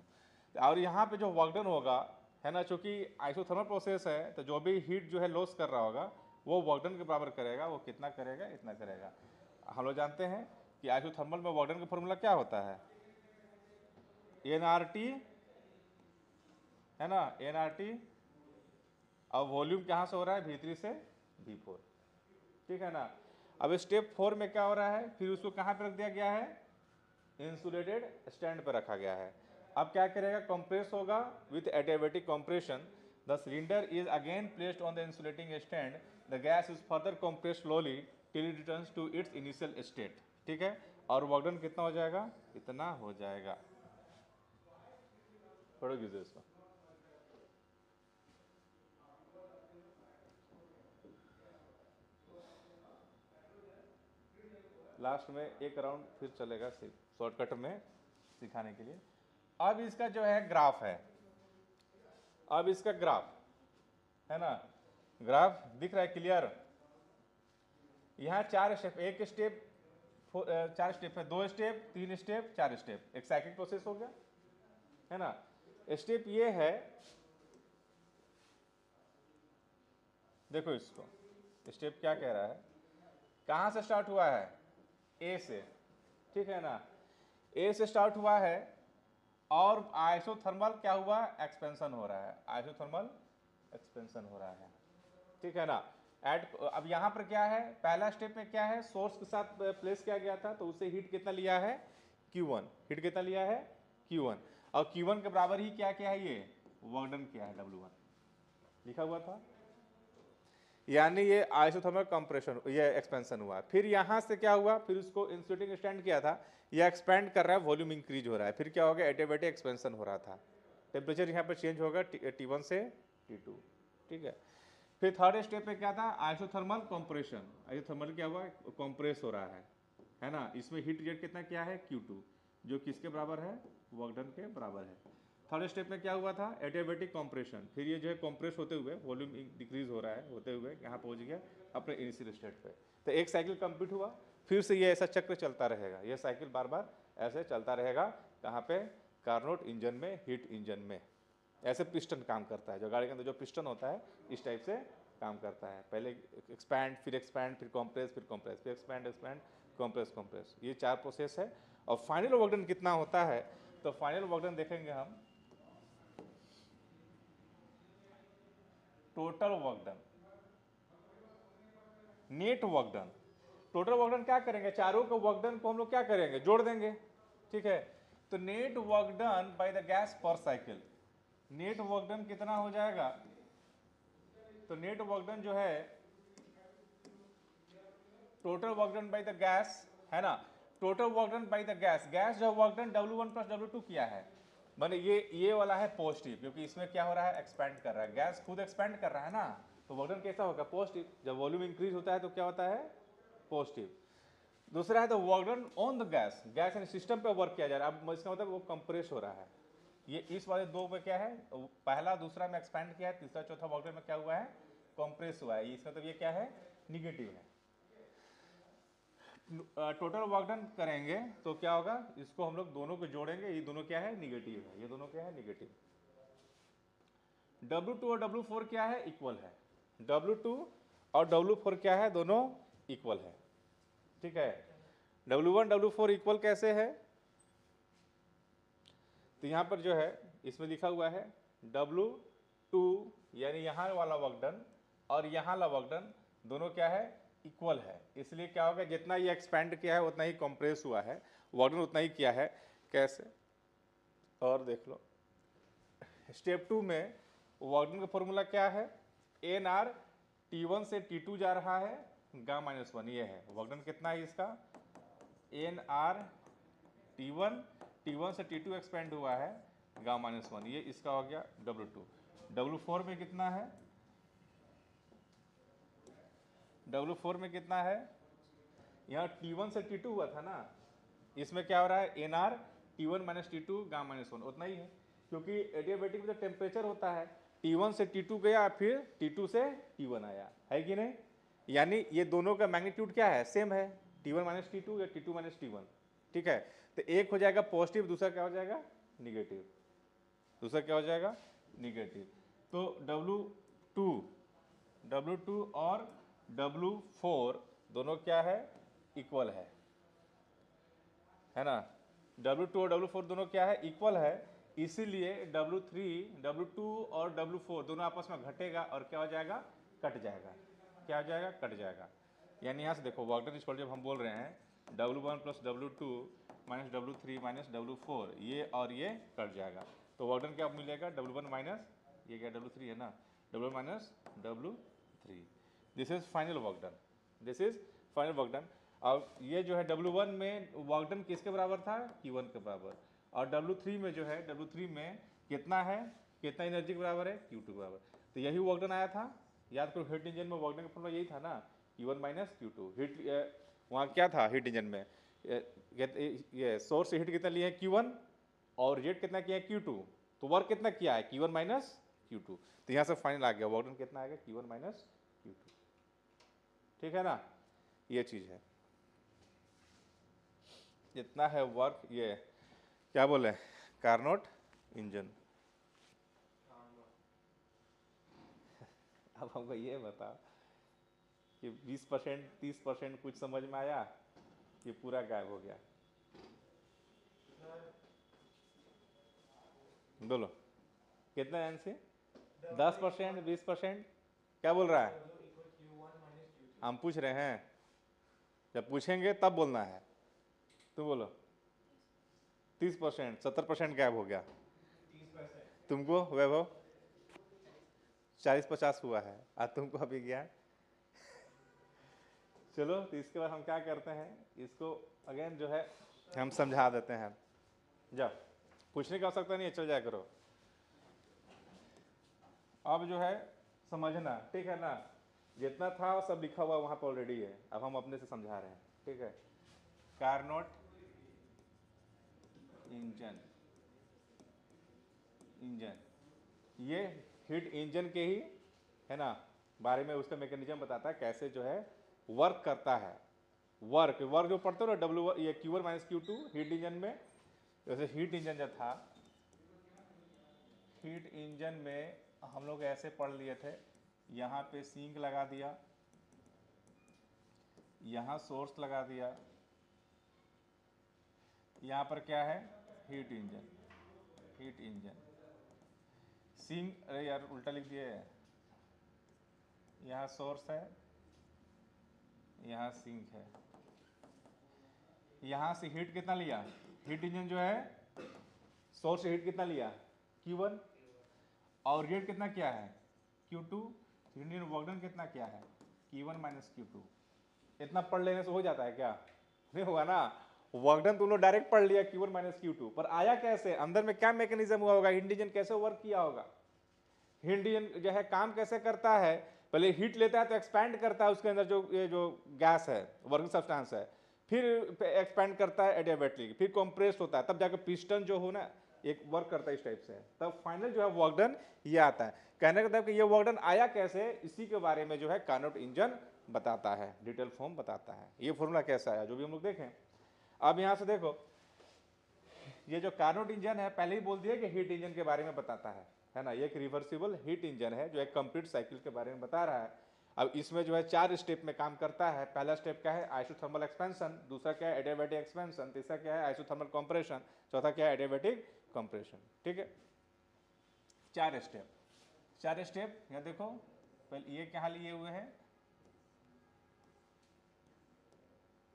और यहाँ पे जो work done होगा है ना, चूंकि isothermal process है तो जो भी हीट जो है लॉस कर रहा होगा वो वर्क डन के बराबर करेगा। वो कितना करेगा, इतना करेगा। हम लोग जानते हैं कि आइसोथर्मल में वर्क डन का फॉर्मूला क्या होता है, NRT है ना, NRT। अब वॉल्यूम कहाँ से हो रहा है, V3 से V4, ठीक है ना। अब स्टेप 4 में क्या हो रहा है, फिर उसको कहाँ पे रख दिया गया है, इंसुलेटेड स्टैंड पर रखा गया है। अब क्या करेगा, कंप्रेस होगा with adiabatic compression. The cylinder is again placed on the insulating stand. The gas is further compressed slowly till it returns to its initial state, ठीक है। और वर्क डन कितना हो जाएगा, इतना हो जाएगा। थोड़ा कीजिए इसको। लास्ट में एक राउंड फिर चलेगा शॉर्टकट में सिखाने के लिए। अब इसका जो है ग्राफ है, अब इसका ग्राफ है ना, ग्राफ दिख रहा है क्लियर। यहाँ 4 स्टेप, एक स्टेप 4 स्टेप है, 2 स्टेप 3 स्टेप 4 स्टेप, एक साइक्लिक प्रोसेस हो गया है ना। स्टेप ये है, देखो इसको, स्टेप क्या कह रहा है, कहाँ से स्टार्ट हुआ है, ए से, ठीक है ना, ए से स्टार्ट हुआ है और आइसोथर्मल क्या हुआ, एक्सपेंशन हो रहा है, आइसोथर्मल एक्सपेंशन हो रहा है, ठीक है ना। अब यहाँ पर क्या है, पहला स्टेप में क्या है, सोर्स के साथ प्लेस किया गया था तो उससे हीट कितना लिया है, Q1, हीट कितना लिया है, Q1, और Q1 के बराबर ही क्या क्या है, ये वर्क डन किया है W1 लिखा हुआ था, यानी ये आइसोथर्मल कंप्रेशन, ये एक्सपेंशन हुआ। फिर यहाँ से क्या हुआ, फिर उसको इंसुलेटिंग स्टैंड किया था, ये एक्सपेंड कर रहा है, वॉल्यूम इंक्रीज हो रहा है, फिर क्या होगा, एडियाबेटिक एक्सपेंशन हो रहा था, टेम्परेचर यहाँ पर चेंज होगा T1 से T2, ठीक है। फिर थर्ड स्टेप पे क्या था, आइसोथर्मल कंप्रेशन, आइसोथर्मल क्या हुआ, कंप्रेस हो रहा है ना। इसमें हीट रिजेक्ट कितना किया है, Q2, जो किसके बराबर है, वर्क डन के बराबर है। थर्ड स्टेप में क्या हुआ था, एडियाबेटिक कंप्रेशन, फिर ये जो है कंप्रेस होते हुए वॉल्यूम डिक्रीज हो रहा है, होते हुए यहाँ पहुँच गया अपने इनिशियल स्टेट पे। तो एक साइकिल कंप्लीट हुआ, फिर से ये ऐसा चक्र चलता रहेगा, ये साइकिल बार बार ऐसे चलता रहेगा। कहाँ पे, कार्नोट इंजन में, हीट इंजन में। ऐसे पिस्टन काम करता है, जो गाड़ी के अंदर जो पिस्टन होता है इस टाइप से काम करता है, पहले एक्सपैंड फिर कॉम्प्रेस फिर कॉम्प्रेस फिर एक्सपैंड एक्सपैंड कॉम्प्रेस कॉम्प्रेस, ये 4 प्रोसेस है। और फाइनल वर्क डन कितना होता है, तो फाइनल वर्क डन देखेंगे हम, total work done, net work done. Total work done क्या करेंगे, चारों के वर्क डन को हम लोग क्या करेंगे, जोड़ देंगे, ठीक है। तो net work done by the gas per cycle, net work done कितना हो जाएगा, तो नेट वर्क डन जो है, total work done by the gas है ना, total work done by the gas, gas जो work done W1 plus W2 किया है, माने ये वाला है पॉजिटिव, क्योंकि इसमें क्या हो रहा है, एक्सपेंड कर रहा है, गैस खुद एक्सपेंड कर रहा है ना, तो वर्क डन कैसा होगा, पॉजिटिव। जब वॉल्यूम इंक्रीज होता है तो क्या होता है, पॉजिटिव। दूसरा है तो work done on the gas, gas यानी सिस्टम पे वर्क किया जा रहा है, अब इसका मतलब वो कंप्रेस हो रहा है। ये इस वाले दो में क्या है, पहला दूसरा में एक्सपेंड किया है, तीसरा चौथा वर्क डन में क्या हुआ है, कंप्रेस हुआ है, इसका मतलब ये क्या है, निगेटिव है। टोटल वर्क डन करेंगे तो क्या होगा, इसको हम लोग दोनों को जोड़ेंगे, ये दोनों क्या है, निगेटिव है, ये दोनों क्या है, निगेटिव। W2 और W4 क्या है, इक्वल है, W2 और W4 क्या है, दोनों इक्वल है। ठीक है। W1 W4 इक्वल कैसे है, तो यहाँ पर जो है इसमें लिखा हुआ है W2 यानी यहाँ वाला वर्क डन और यहाँ वाला वर्क डन दोनों क्या है, इक्वल है। इसलिए क्या होगा, जितना ये एक्सपेंड किया है उतना ही कंप्रेस हुआ है, वर्क डन उतना ही किया है। कैसे, और देख लो स्टेप 2 में वर्क डन का फॉर्मूला क्या है, एन आर T1 से T2 जा रहा है गामा -1, ये है वर्क डन कितना है इसका, एन आर T1 से T2 एक्सपेंड हुआ है गामा -1, ये इसका हो गया W2। W4 में कितना है, W4 में कितना है, यहाँ T1 से T2 हुआ था ना, इसमें क्या हो रहा है, N R T1 - T2 gamma -1 उतना ही है, क्योंकि एडियाबेटिक में जो टेम्परेचर होता है T1 से T2 गया फिर T2 से T1 आया, है कि नहीं, यानी ये दोनों का मैग्नीट्यूड क्या है, सेम है, T1 - T2 या T2 - T1, ठीक है। तो एक हो जाएगा पॉजिटिव, दूसरा क्या हो जाएगा निगेटिव, दूसरा क्या हो जाएगा निगेटिव। तो W2 और W4 दोनों क्या है, इक्वल है ना, W2 और W4 दोनों क्या है, इक्वल है, इसीलिए W2 और W4 दोनों आपस में घटेगा और क्या हो जाएगा, कट जाएगा, क्या हो जाएगा, कट जाएगा। यानी यहाँ से देखो वर्क डन इक्वल, जब हम बोल रहे हैं W1 + W2 - W3 - W4, ये और ये कट जाएगा, तो वर्क डन क्या मिलेगा, W1 माइनस ये क्या W3 है ना, W1 - W3, this is final work done, this is final work done. अब ये जो है W1 में वर्क डन किसके बराबर था, Q1 के बराबर, और W3 में जो है, W3 में कितना है, कितना एनर्जी के बराबर है, Q2 के बराबर, तो यही वर्क डन आया था। याद करो हीट इंजन में वर्क डन का फॉर्मूला यही था ना, Q1 - Q2। हीट वहाँ क्या था हीट इंजन में, ये सोर्स से हीट कितना लिया है Q1 और रेट कितना किया है Q2, तो वर्क कितना किया है Q1 - Q2, तो यहाँ से फाइनल आ गया वर्क डन कितना आएगा, Q1 - Q2, ठीक है ना, ये चीज़ है। जितना है वर्क, ये क्या बोले, कार्नोट इंजन। अब हमको ये बताओ कि 20% 30% कुछ समझ में आया, ये पूरा गायब हो गया, बोलो कितना आंसर, 10% 20%, क्या बोल रहा है, हम पूछ रहे हैं, जब पूछेंगे तब बोलना है, तुम बोलो 30%, 70% गायब हो गया, तुमको वैभव 40-50 हुआ है, आज तुमको अभी गया। चलो तो इसके बाद हम क्या करते हैं, इसको अगेन जो है हम समझा देते हैं, जब पूछने की आवश्यकता नहीं है, चल जाया करो। अब जो है समझना, ठीक है ना, जितना था वो सब लिखा हुआ वहाँ पर ऑलरेडी है, अब हम अपने से समझा रहे हैं, ठीक है। कार्नोट इंजन, ये हीट इंजन के ही है ना बारे में, उसका मैकेनिज्म बताता है कैसे जो है वर्क करता है। वर्क जो पढ़ते हो ना, W ये Q1 - Q2 हीट इंजन में, जैसे हीट इंजन जो था, हीट इंजन में हम लोग ऐसे पढ़ लिए थे, यहाँ पे सिंक लगा दिया, यहाँ सोर्स लगा दिया, यहाँ पर क्या है, हीट इंजन, सिंक, अरे यार उल्टा लिख दिए, यहाँ सोर्स है, यहाँ सिंक है, यहाँ से हीट कितना लिया, हीट इंजन जो है सोर्स से हीट कितना लिया Q1, और रेट कितना क्या है Q2, इंडियन वर्क डन कितना क्या है Q1 - Q2। इतना पढ़ लेने से हो जाता है क्या, नहीं होगा ना, वर्क डन तुम लोग डायरेक्ट पढ़ लिया Q1 - Q2, पर आया कैसे, अंदर में क्या मैकेनिज्म हुआ होगा, हीट इंजन कैसे वर्क किया होगा, हीट इंजन जो है काम कैसे करता है, पहले हीट लेता है तो एक्सपैंड करता है उसके अंदर जो ये जो गैस है, वर्किंग सब्सटेंस है, फिर एक्सपैंड करता है एडियाबेटिक, फिर कंप्रेस होता है, तब जाकर पिस्टन जो हो ना एक वर्क करता है इस टाइप से, तब फाइनल जो है वर्क डन ये आता है। कहने का मतलब कि ये वर्क डन आया कैसे, इसी के बारे में जो है कार्नोट इंजन बताता है, डिटेल फॉर्म बताता है, ये फॉर्मूला कैसा आया जो भी हम लोग देखें। अब यहाँ से देखो, ये जो कार्नोट इंजन है पहले ही बोल दिया कि हीट इंजन के बारे में बताता है ना, ये एक रिवर्सिबल हीट इंजन है जो एक कंप्लीट साइकिल के बारे में बता रहा है। अब इसमें जो है 4 स्टेप में काम करता है। पहला स्टेप क्या है, आइसोथर्मल एक्सपेंशन, दूसरा क्या है एडियाबैटिक एक्सपेंशन, तीसरा क्या है आइसोथर्मल कंप्रेशन, चौथा क्या है एडियाबैटिक कंप्रेशन। ठीक है, 4 स्टेप, 4 स्टेप। यहाँ देखो पहले ये क्या लिए हुए हैं,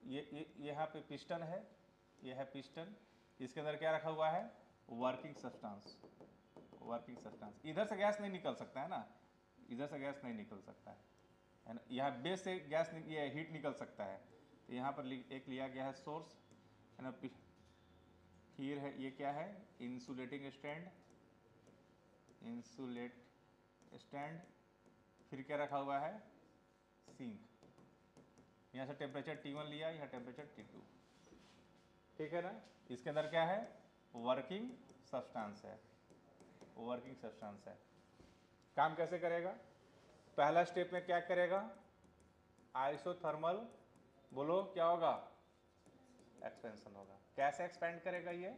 ये यहाँ पे पिस्टन है, ये है पिस्टन, इसके अंदर क्या रखा हुआ है वर्किंग सब्सटेंस, वर्किंग सब्सटेंस। इधर से गैस नहीं निकल सकता है ना, इधर से गैस नहीं निकल सकता है ना, यहाँ बेस से गैस ये हीट निकल सकता है। तो यहाँ पर एक लिया गया है सोर्स है ना, फिर है ये क्या है इंसुलेटिंग स्टैंड, इंसुलेट स्टैंड, फिर क्या रखा हुआ है सिंक। यहाँ से टेम्परेचर T1 लिया, यहाँ टेम्परेचर T2। ठीक है ना, इसके अंदर क्या है वर्किंग सब्सटेंस है, वर्किंग सब्सटेंस है। काम कैसे करेगा, पहला स्टेप में क्या करेगा आइसोथर्मल, बोलो क्या होगा एक्सपेंशन होगा। कैसे एक्सपेंड करेगा ये,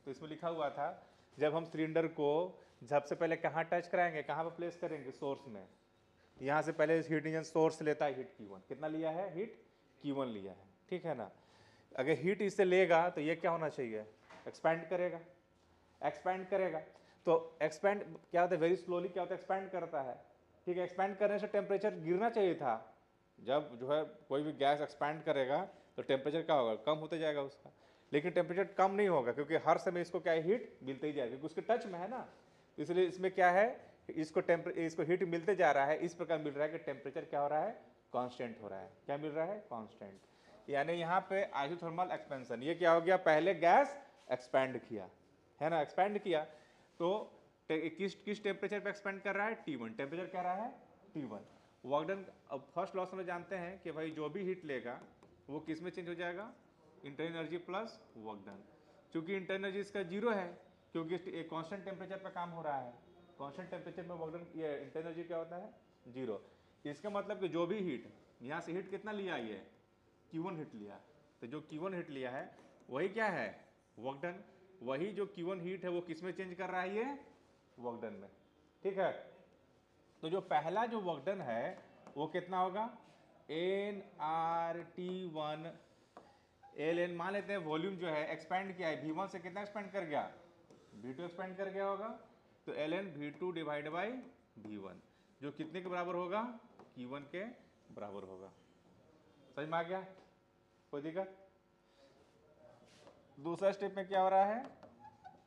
तो इसमें लिखा हुआ था जब हम सिलेंडर को सबसे पहले कहाँ टच कराएंगे, कहाँ पर प्लेस करेंगे सोर्स में, यहाँ से पहले हीट इंजन सोर्स लेता है हीट Q1, कितना लिया है हीट Q1 लिया है। ठीक है ना, अगर हीट इससे लेगा तो ये क्या होना चाहिए एक्सपैंड करेगा, एक्सपैंड करेगा। तो एक्सपैंड क्या होता है वेरी स्लोली क्या होता है एक्सपैंड करता है। ठीक है, एक्सपैंड करने से टेम्परेचर गिरना चाहिए था, जब जो है कोई भी गैस एक्सपैंड करेगा तो टेम्परेचर क्या होगा कम होते जाएगा उसका, लेकिन टेम्परेचर कम नहीं होगा क्योंकि हर समय इसको क्या है हीट मिलते ही जाएगा क्योंकि उसके टच में है ना, इसलिए इसमें क्या है इसको हीट मिलते जा रहा है, इस प्रकार मिल रहा है कि टेम्परेचर क्या हो रहा है कांस्टेंट हो रहा है। क्या मिल रहा है कांस्टेंट। यानी यहाँ पे आइसोथर्मल एक्सपेंशन, ये क्या हो गया पहले गैस एक्सपैंड किया है ना, एक्सपैंड किया तो किस टेम्परेचर पे एक्सपेंड कर रहा है T1, टेम्परेचर क्या रहा है T1। वर्क डन, अब फर्स्ट लॉ में जानते हैं कि भाई जो भी हीट लेगा वो किस में चेंज हो जाएगा internal energy plus work done. चूंकि इंटरनल एनर्जी इसका जीरो है क्योंकि एक कांस्टेंट टेम्परेचर पे काम हो रहा है, कांस्टेंट टेम्परेचर में वर्क डन ये इंटरनल एनर्जी क्या होता है जीरो। इसका मतलब कि जो भी हीट यहाँ से हीट कितना लिया ये Q1 हीट लिया, तो जो Q1 हीट लिया है वही क्या है वर्क डन, वही जो Q1 हीट है वो किस में चेंज कर रहा है ये वर्क डन में। ठीक है, तो जो पहला जो वर्क डन है वो कितना होगा nRT1 ln, मान लेते हैं वॉल्यूम जो है एक्सपेंड किया है V1 से कितना एक्सपेंड कर गया V2 एक्सपेंड कर गया होगा, तो ln V2 divide by V1 जो कितने के बराबर होगा Q1 के बराबर होगा। समझ में आ गया, कोई दिक्कत। दूसरा स्टेप में क्या हो रहा है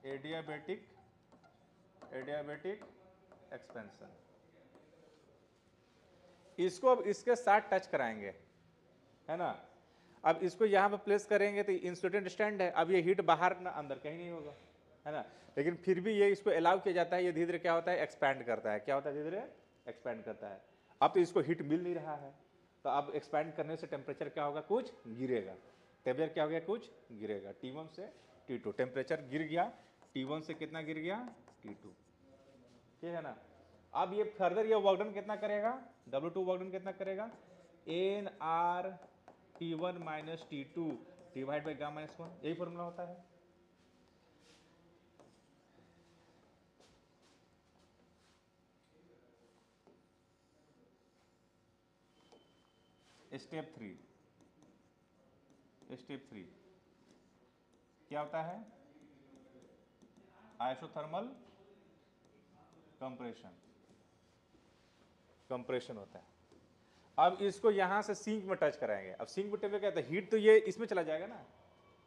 एडियाबैटिक एक्सपेंशन, इसको अब इसके साथ टच कराएंगे है ना। अब इसको यहाँ पर प्लेस करेंगे तो इंसुलेटेड स्टैंड है, अब ये हीट बाहर ना अंदर कहीं नहीं होगा है ना, लेकिन फिर भी ये इसको अलाउ किया जाता है, ये धीरे धीरे क्या होता है एक्सपैंड करता है, क्या होता है धीरे धीरे एक्सपैंड करता है। अब तो इसको हीट मिल नहीं रहा है, तो अब एक्सपैंड करने से टेम्परेचर क्या होगा कुछ गिरेगा, टेम्परेचर क्या हो गया कुछ गिरेगा, T1 से T2 टेम्परेचर गिर गया, T1 से कितना गिर गया T2। ठीक है ना, अब ये फर्दर ये वर्क डन कितना करेगा W2 वर्क डन कितना करेगा nRT1 minus T2 divide by gamma -1, यही फॉर्मूला होता है। स्टेप 3 क्या होता है आइसोथर्मल कंप्रेशन होता है। अब इसको यहां से सिंक में टच कराएंगे, अब सिंक में टेम्परेचर क्या होता है हीट तो ये इसमें चला जाएगा ना,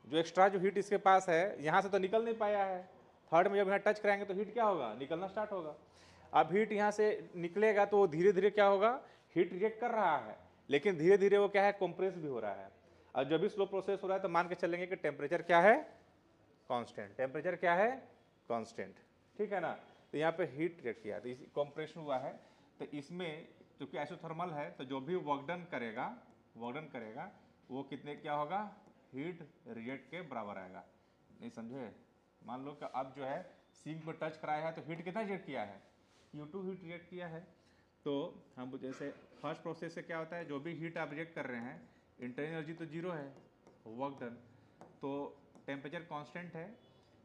जो एक्स्ट्रा जो हीट इसके पास है यहाँ से तो निकल नहीं पाया है, थर्ड में जब यहाँ टच कराएंगे तो हीट क्या होगा निकलना स्टार्ट होगा। अब हीट यहाँ से निकलेगा तो धीरे धीरे क्या होगा हीट रिएक्ट कर रहा है, लेकिन धीरे धीरे वो क्या है कंप्रेस भी हो रहा है। और जब भी स्लो प्रोसेस हो रहा है तो मान के चलेंगे कि टेम्परेचर क्या है कांस्टेंट, टेम्परेचर क्या है कांस्टेंट। ठीक है ना, तो यहाँ पे हीट रिएक्ट किया तो कंप्रेशन हुआ है, तो इसमें चूंकि आइसोथर्मल है तो जो भी वर्क डन करेगा वो कितने क्या होगा हीट रिएक्ट के बराबर आएगा। नहीं समझे, मान लो कि अब जो है सिंक में टच कराया है तो हीट कितना रिएक्ट किया है Q2 हीट रिएक्ट किया है। तो हम जैसे फर्स्ट प्रोसेस से क्या होता है जो भी हीट आप रिएक्ट कर रहे हैं इंटरनल एनर्जी तो जीरो है वर्क डन, तो टेम्परेचर कांस्टेंट है,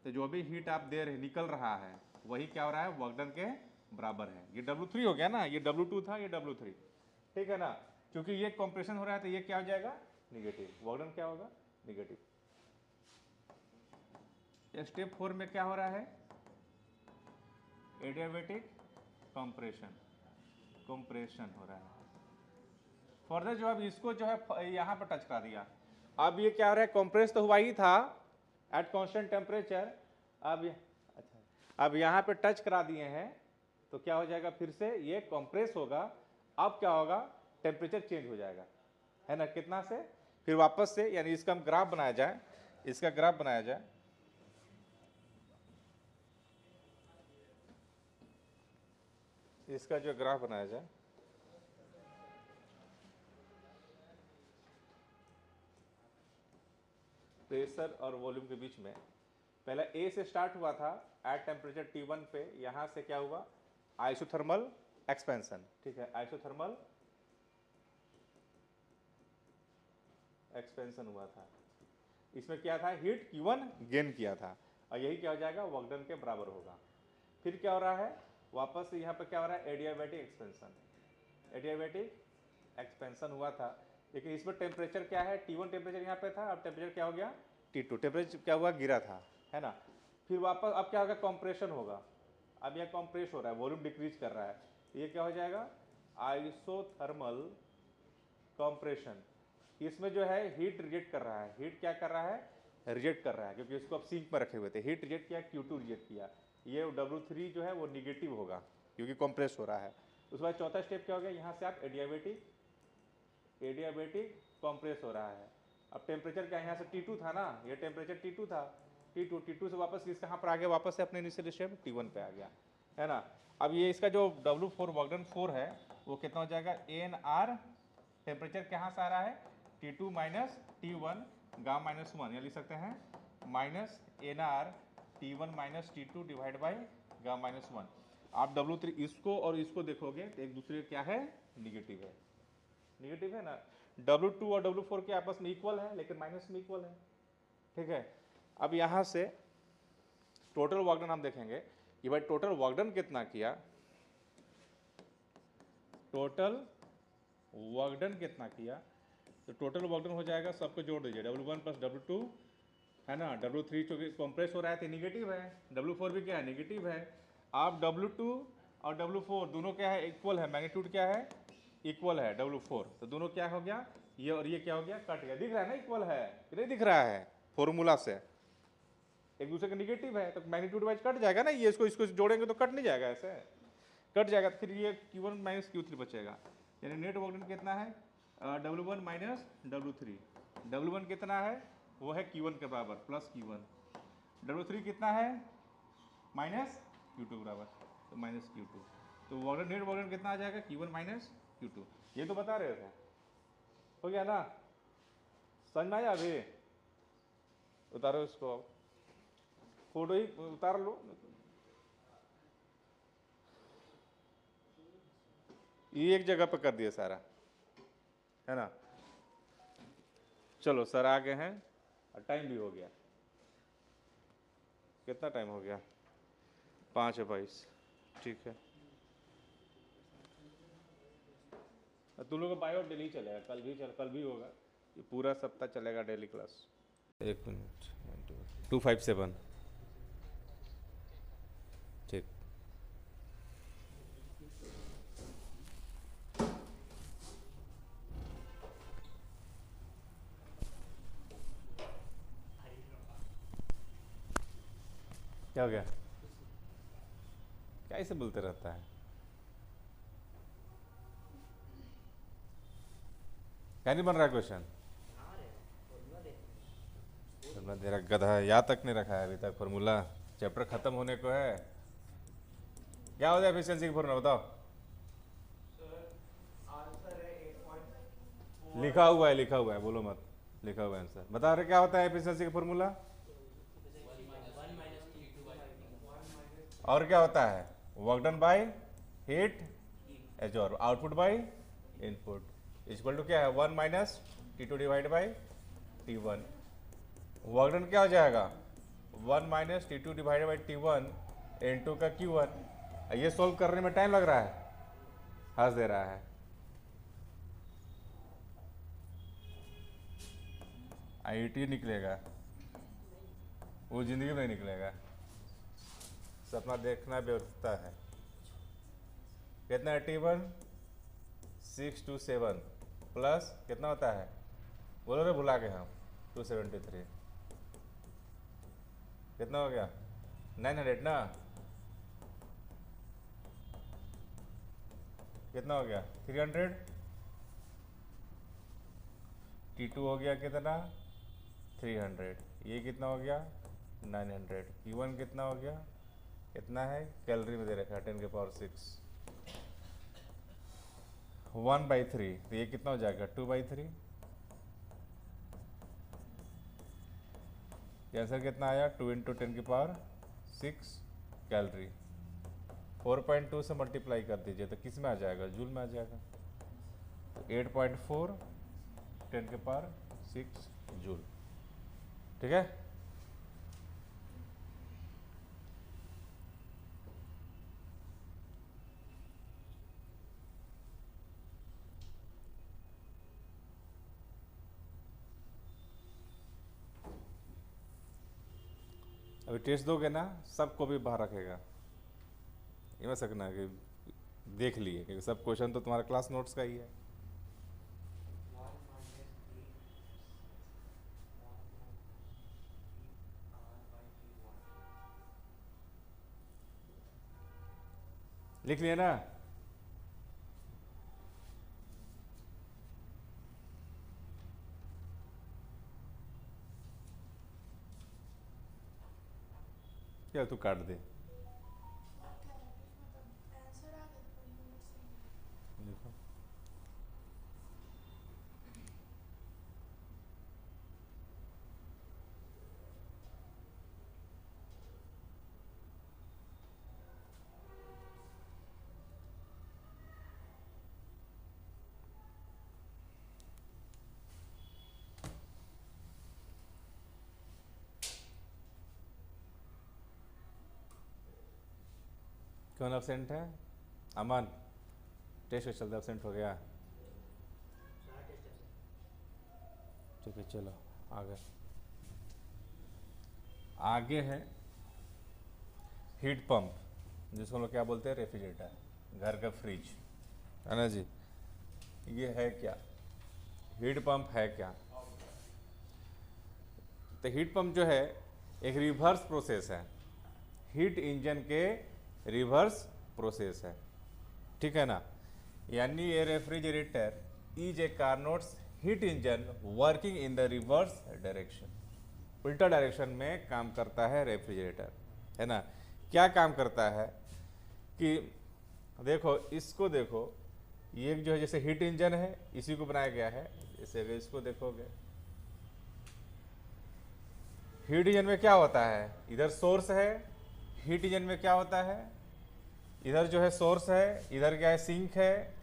तो जो भी हीट आप दे रहे निकल रहा है वही क्या हो रहा है वर्क डन के बराबर है। ये W3 हो गया ना, ये W2 था ये W3, ठीक है ना, क्योंकि ये कंप्रेशन हो रहा है तो ये क्या हो जाएगा, निगेटिव, वर्क डन क्या होगा, निगेटिव। स्टेप 4 में क्या हो रहा है, एडियाबैटिक कंप्रेशन, कंप्रेशन हो रहा है। फर्दर जो अब इसको जो है यहाँ पर टच करा दिया, अब ये क्या हो रहा है, कंप्रेस तो हुआ ही था एट कांस्टेंट टेम्परेचर, अब यहाँ पे टच करा दिए हैं तो क्या हो जाएगा, फिर से ये कंप्रेस होगा। अब क्या होगा, टेम्परेचर चेंज हो जाएगा, है ना, कितना से, फिर वापस से, यानी इसका हम ग्राफ बनाया जाए, इसका ग्राफ बनाया जाए, इसका जो ग्राफ बनाया जाए, प्रेशर और वॉल्यूम के बीच में पहले ए से स्टार्ट हुआ था एट टेम्परेचर T1 पे, यहां से क्या हुआ, आइसोथर्मल एक्सपेंशन, ठीक है, आइसोथर्मल एक्सपेंशन हुआ था, इसमें क्या था, हीट Q1 गेन किया था, और यही क्या हो जाएगा, वर्क डन के बराबर होगा। फिर क्या हो रहा है, वापस से यहाँ पर क्या हो रहा है, एडियाबैटिक एक्सपेंशन, एडियाबैटिक एक्सपेंशन हुआ था, लेकिन इसमें टेम्परेचर क्या है, T1 टेम्परेचर यहाँ पे था, अब टेम्परेचर क्या हो गया, T2 टेम्परेचर क्या हुआ, गिरा था, है ना। फिर वापस अब क्या होगा, कंप्रेशन होगा, अब यह कंप्रेस हो रहा है, वॉल्यूम डिक्रीज कर रहा है, ये क्या हो जाएगा, आइसोथर्मल कंप्रेशन। इसमें जो है हीट रिजेक्ट कर रहा है, हीट क्या कर रहा है, रिजेक्ट कर रहा है, क्योंकि इसको अब सिंक में रखे हुए थे, हीट रिजेक्ट किया, Q2 रिजेक्ट किया, ये W3 जो है वो निगेटिव होगा क्योंकि कंप्रेस हो रहा है। उसके बाद चौथा स्टेप क्या हो गया, यहाँ से आप एडियाबैटिक, एडियाबैटिक कंप्रेस हो रहा है। अब टेम्परेचर क्या, यहाँ से T2 था ना, ये टेम्परेचर T2 था, T2 से वापस किस कहाँ पर आ गया, वापस से अपने इनिशियल स्टेप T1 पे आ गया, है ना। अब ये इसका जो W4 वर्क डन 4 है वो कितना हो जाएगा, ANR, टेम्परेचर कहाँ से आ रहा है, T2 minus T1 gamma minus 1, या लिख सकते हैं minus ANR T1 minus T2 divide by gamma minus 1। आप W3 इसको और इसको देखोगे तो एक दूसरे क्या है, निगेटिव है, निगेटिव है ना। W2 और W4 के आपस में इक्वल है लेकिन माइनस में इक्वल है, ठीक है। अब यहाँ से टोटल वर्क डन हम देखेंगे कि भाई टोटल वर्क डन कितना किया, टोटल वर्क डन कितना किया, तो टोटल वर्क डन हो जाएगा, सबको जोड़ दीजिए, W1 प्लस W2, है ना, W3 चूंकि कंप्रेस हो रहा है तो निगेटिव है, W4 भी क्या है, निगेटिव है। आप W2 और W4 दोनों क्या है, इक्वल है, मैग्नीट्यूड क्या है, इक्वल है W4, तो दोनों क्या हो गया, ये और ये क्या हो गया, कट गया, दिख रहा है ना, इक्वल है, नहीं दिख रहा है, फॉर्मूला से एक दूसरे का निगेटिव है तो मैग्नीट्यूड वाइज कट जाएगा ना, ये इसको जोड़ेंगे तो कट नहीं जाएगा, ऐसे कट जाएगा, तो फिर ये Q1 माइनस Q3 बचेगा, यानी नेट वर्क डन कितना है, W1 माइनस W3, W1 कितना है, वो है Q1 के बराबर प्लस Q1, W3 कितना है, माइनस Q2 बराबर, तो माइनस Q2, तो work done, net work done कितना आ जाएगा, Q1 माइनस Q2, ये तो बता रहे थे, हो गया ना, समझ में आया। अभी उतारो इसको, फोटो ही उतार लो, ये एक जगह पर कर दिया सारा, है ना। चलो सर आ गए हैं और टाइम भी हो गया, कितना टाइम हो गया, 5:22, ठीक है। तुम लोग का बायो डेली चलेगा, कल भी होगा, ये पूरा सप्ताह चलेगा डेली क्लास। 1 मिनट, 257, ठीक। क्या हो गया, क्या ऐसे बोलते रहता है, क्या नहीं बन रहा है क्वेश्चन, तेरा गधा याद तक नहीं रखा है अभी तक फॉर्मूला, चैप्टर खत्म होने को है। क्या हो जाए एफिशिएंसी की फॉर्मूला बताओ, लिखा हुआ है, बोलो मत, लिखा हुआ है आंसर, बता रहे क्या होता है एफिशिएंसी का फॉर्मूला, और क्या होता है, work done by heat absorb, output by input equal to क्या है, 1 minus T2 divide by T1, work done क्या हो जाएगा, 1 minus T2 divide by T1 N2 का Q1। ये सॉल्व करने में टाइम लग रहा है, हंस दे रहा है, IET निकलेगा, वो ज़िंदगी में नहीं निकलेगा। सपना देखना व्यर्थता है। कितना है T1? 627 प्लस कितना होता है, बोलो रे, भुला गए हम। 273 कितना हो गया? 900 ना। कितना हो गया? 300। T2 हो गया कितना? 300। ये कितना हो गया? 900। Q1 कितना हो गया? कितना है? कैलोरी में दे रखा है 10⁶। 1/3, तो ये कितना हो जाएगा? 2/3। आंसर कितना आया? 2 × 10⁶ कैलोरी। 4.2 से मल्टीप्लाई कर दीजिए तो किस में आ जाएगा? जूल में आ जाएगा। तो 8.4 10⁶ जूल। ठीक है। अभी टेस्ट दोगे ना, सबको भी बाहर रखेगा। ये मत सकना कि देख लिए, क्योंकि सब क्वेश्चन तो तुम्हारा क्लास नोट्स का ही है। लिख लिए ना? क्या तू काट दे? देखो कौन एब्सेंट है? अमन, टेस्ट के चलते एब्सेंट हो गया। ठीक है, चलो आगे। आगे है हीट पंप, जिसको हम लोग क्या बोलते हैं? रेफ्रिजरेटर, घर का फ्रिज, है ना जी। ये है क्या? हीट पंप है क्या? तो हीट पंप जो है एक रिवर्स प्रोसेस है, हीट इंजन के रिवर्स प्रोसेस है। ठीक है ना। यानी ये refrigerator is a Carnot's heat engine working in the reverse direction. उल्टा डायरेक्शन में काम करता है रेफ्रिजरेटर, है ना। क्या काम करता है कि देखो, इसको देखो, ये जो है जैसे हीट इंजन है, इसी को बनाया गया है। जैसे अगर इसको देखोगे, हीट इंजन में क्या होता है? इधर सोर्स है। हीट इंजन में क्या होता है? इधर जो है सोर्स है, इधर क्या है? सिंक है।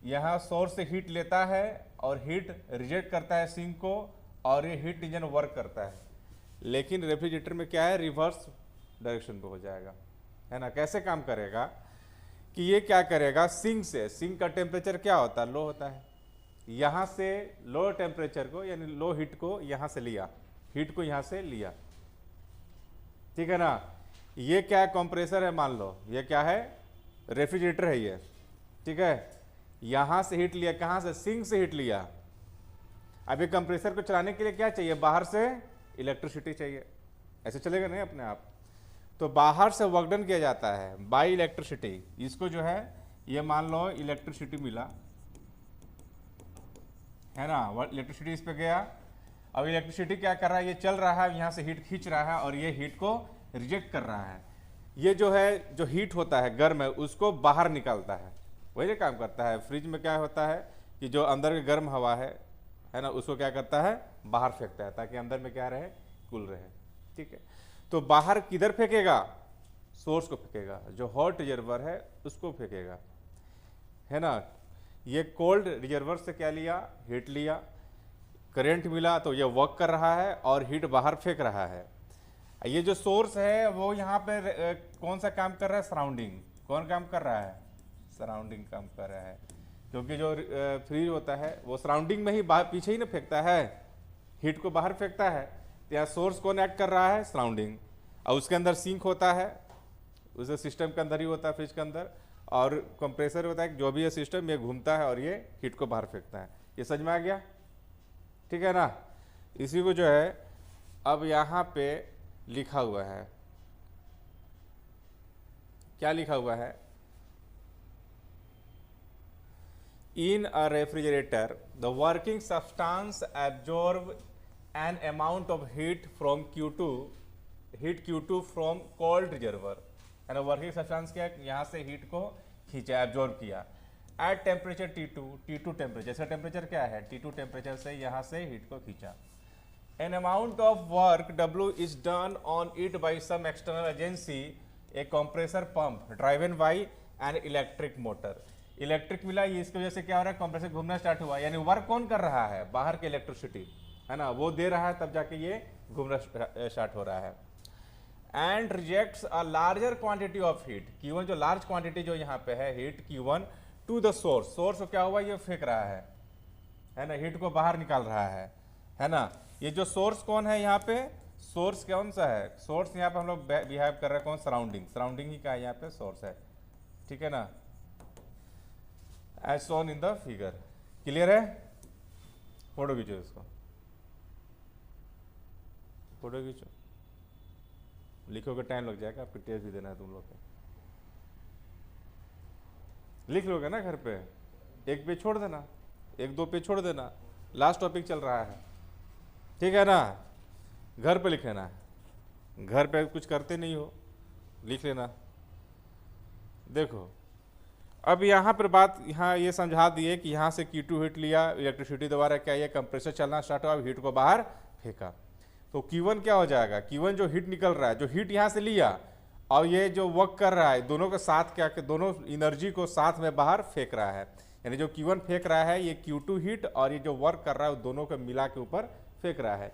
यहाँ सोर्स से हीट लेता है और हीट रिजेक्ट करता है सिंक को, और ये हीट इंजन वर्क करता है। लेकिन रेफ्रिजरेटर में क्या है? रिवर्स डायरेक्शन पे हो जाएगा, है ना। कैसे काम करेगा कि ये क्या करेगा? सिंक से, सिंक का टेम्परेचर क्या होता है? लो होता है। यहाँ से लो टेम्परेचर को, यानी लो हीट को यहाँ से लिया, हीट को यहाँ से लिया, ठीक है ना। ये क्या है? कंप्रेसर है, मान लो। ये क्या है? रेफ्रिजरेटर है ये, ठीक है। यहाँ से हीट लिया, कहाँ से? सिंक से हीट लिया। अभी कंप्रेसर को चलाने के लिए क्या चाहिए? बाहर से इलेक्ट्रिसिटी चाहिए। ऐसे चलेगा नहीं अपने आप। तो बाहर से वर्क डन किया जाता है बाय इलेक्ट्रिसिटी। इसको जो है, ये मान लो इलेक्ट्रिसिटी मिला, है ना। इलेक्ट्रिसिटी इस पे गया। अब इलेक्ट्रिसिटी क्या कर रहा है? ये चल रहा है, यहाँ से हीट खींच रहा है और ये हीट को रिजेक्ट कर रहा है। ये जो है, जो हीट होता है गर्म है, उसको बाहर निकालता है। वही काम करता है। फ्रिज में क्या होता है कि जो अंदर की गर्म हवा है ना, उसको क्या करता है? बाहर फेंकता है, ताकि अंदर में क्या रहे? कूल रहे। ठीक है। तो बाहर किधर फेंकेगा? सोर्स को फेंकेगा, जो हॉट रिजर्वर है उसको फेंकेगा, है ना। ये कोल्ड रिजर्वर से क्या लिया? हीट लिया, करंट मिला, तो ये वर्क कर रहा है और हीट बाहर फेंक रहा है। ये जो सोर्स है वो यहाँ पे कौन सा काम कर रहा है? सराउंडिंग। कौन काम कर रहा है? सराउंडिंग काम कर रहा है, क्योंकि जो फ्रिज होता है वो सराउंडिंग में ही पीछे ही ना फेंकता है हीट को बाहर फेंकता है। तो यहाँ सोर्स कौन एक्ट कर रहा है? सराउंडिंग। और उसके अंदर सिंक होता है, उस सिस्टम के अंदर ही होता है, फ्रिज के अंदर, और कंप्रेसर होता है, जो भी ये सिस्टम ये घूमता है और ये हीट को बाहर फेंकता है। ये समझ में आ गया? ठीक है ना। इसी को जो है अब यहाँ पे लिखा हुआ है, क्या लिखा हुआ है? In a refrigerator, the working substance absorb an amount of heat from Q2 from cold reservoir, है ना। वर्किंग सब्सटेंस क्या है? यहाँ से हीट को खींचा, एब्जॉर्ब किया। एट टेम्परेचर T2 टेम्परेचर, इसका टेम्परेचर क्या है? T2 टेम्परेचर से यहाँ से हीट को खींचा। An amount of work W is done on it by some external agency, a compressor pump driven by an electric motor. Electric मिला, ये इसकी वजह से क्या हो रहा है? कंप्रेसर घूमना स्टार्ट हुआ, यानी वर्क कौन कर रहा है? बाहर के इलेक्ट्रिसिटी, है ना, वो दे रहा है, तब जाके ये घूमना स्टार्ट हो रहा है। And rejects a larger quantity of heat, Q1 जो लार्ज क्वांटिटी जो यहाँ पे है heat Q1 to the source, source को क्या हुआ? ये फेंक रहा है ना, हीट को बाहर निकाल रहा है ना। ये जो सोर्स कौन है यहाँ पे? सोर्स कौन सा है? सोर्स यहाँ पे हम लोग बिहेव कर रहे हैं कौन? सराउंडिंग ही का है यहाँ पे सोर्स है, ठीक है ना, as shown in the figure. Clear है? फोटो खींचो, इसको फोटो खींचो, लिखोगे टाइम लग जाएगा, आपको टेस्ट भी देना है तुम लोग को। लिख लोगे ना घर पे, एक पेज छोड़ देना, एक दो पेज छोड़ देना, लास्ट टॉपिक चल रहा है, ठीक है ना। घर पे लिख लेना, घर पे कुछ करते नहीं हो, लिख लेना। देखो अब यहाँ पर बात, यहाँ ये समझा दिए कि यहाँ से Q2 हीट लिया, इलेक्ट्रिसिटी द्वारा क्या, ये कंप्रेसर चलना स्टार्ट हुआ, अब हीट को बाहर फेंका। तो Q1 क्या हो जाएगा? Q1 जो हीट निकल रहा है, जो हीट यहाँ से लिया और ये जो वर्क कर रहा है, दोनों के साथ क्या, दोनों एनर्जी को साथ में बाहर फेंक रहा है। यानी जो Q1 फेंक रहा है ये Q2 हीट, और ये जो वर्क कर रहा है दोनों को मिला के ऊपर फेंक रहा है।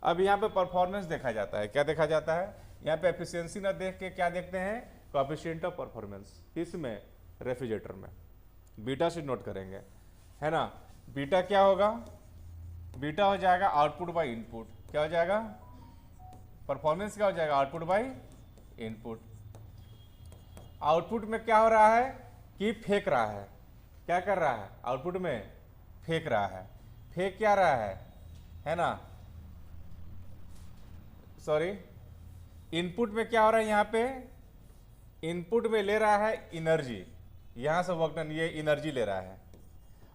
अब यहाँ पे परफॉर्मेंस देखा जाता है, क्या देखा जाता है? यहाँ पे एफिशिएंसी ना देख के क्या देखते हैं? Coefficient of performance. इसमें रेफ्रिजरेटर में बीटा से नोट करेंगे, है ना। बीटा क्या होगा? बीटा हो जाएगा आउटपुट बाय इनपुट। क्या हो जाएगा? परफॉर्मेंस क्या हो जाएगा? Output by input. आउटपुट में क्या हो रहा है कि फेंक रहा है, क्या कर रहा है? आउटपुट में फेंक रहा है। फेंक क्या रहा है ना, सॉरी, इनपुट में क्या हो रहा है? यहाँ पे इनपुट में ले रहा है एनर्जी, यहां से वर्क डन, ये एनर्जी ले रहा है,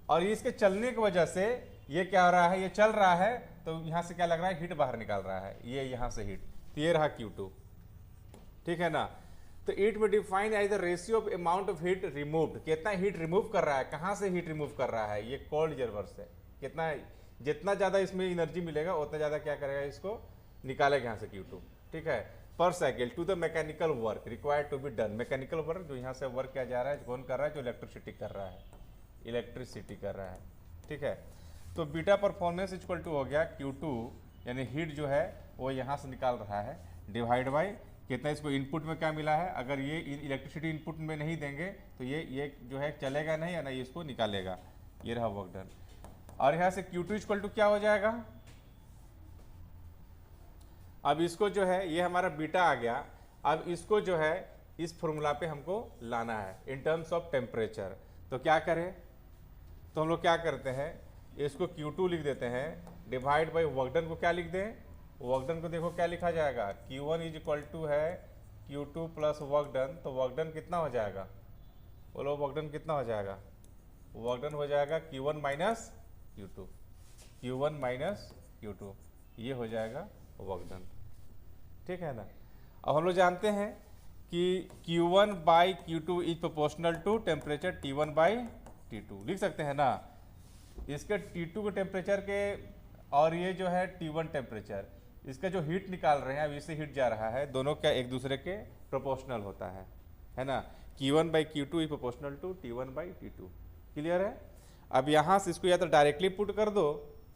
और इसके चलने की वजह से ये क्या हो रहा है? ये चल रहा है, तो यहां से क्या लग रहा है? हीट बाहर निकाल रहा है, ये यहां से हीट, तो ये रहा Q2, ठीक है ना। तो इट में define as the ratio of amount of heat removed, कितना हीट रिमूव कर रहा है, कहां से हीट रिमूव कर रहा है? ये कोल्ड रिजर्वर से। कितना, जितना ज्यादा इसमें एनर्जी मिलेगा उतना ज्यादा क्या करेगा? इसको निकालेगा यहाँ से Q2, ठीक है, per cycle to the mechanical work required to be done. Mechanical work जो यहाँ से वर्क किया जा रहा है, कौन कर रहा है? जो इलेक्ट्रिसिटी कर रहा है, इलेक्ट्रिसिटी कर रहा है, ठीक है। तो बीटा परफॉर्मेंस इक्वल टू हो गया Q2, यानी हीट जो है वो यहाँ से निकाल रहा है, डिवाइड बाई कितना, इसको इनपुट में क्या मिला है? अगर ये इलेक्ट्रिसिटी इनपुट में नहीं देंगे तो ये जो है चलेगा नहीं, है ना, ये इसको निकालेगा, ये रहा वर्क डन। और यहाँ से Q2 इक्वल टू क्या हो जाएगा? अब इसको जो है, ये हमारा बीटा आ गया, अब इसको जो है इस फॉर्मूला पे हमको लाना है इन टर्म्स ऑफ टेम्परेचर। तो क्या करें? तो हम लोग क्या करते हैं, इसको Q2 लिख देते हैं, डिवाइड बाई वर्क डन को क्या लिख दें? वर्क डन को देखो क्या लिखा जाएगा? Q1 इज इक्वल टू है Q2 प्लस वर्क डन। तो वर्क डन कितना हो जाएगा? बोलो वर्क डन कितना हो जाएगा? वर्क डन हो जाएगा Q1 minus Q2, Q1 minus Q2, ये हो जाएगा वर्क डन, ठीक है ना। अब हम लोग जानते हैं कि Q1 by Q2 is proportional to temperature T1 by T2, लिख सकते हैं ना। इसके T2 के टेम्परेचर के और ये जो है T1 टेम्परेचर, इसका जो हीट निकाल रहे हैं, अब इससे हीट जा रहा है, दोनों क्या एक दूसरे के प्रोपोर्शनल होता है ना। Q1 by Q2 is proportional to T1 by T2, clear है। अब यहाँ से इसको या तो डायरेक्टली पुट कर दो,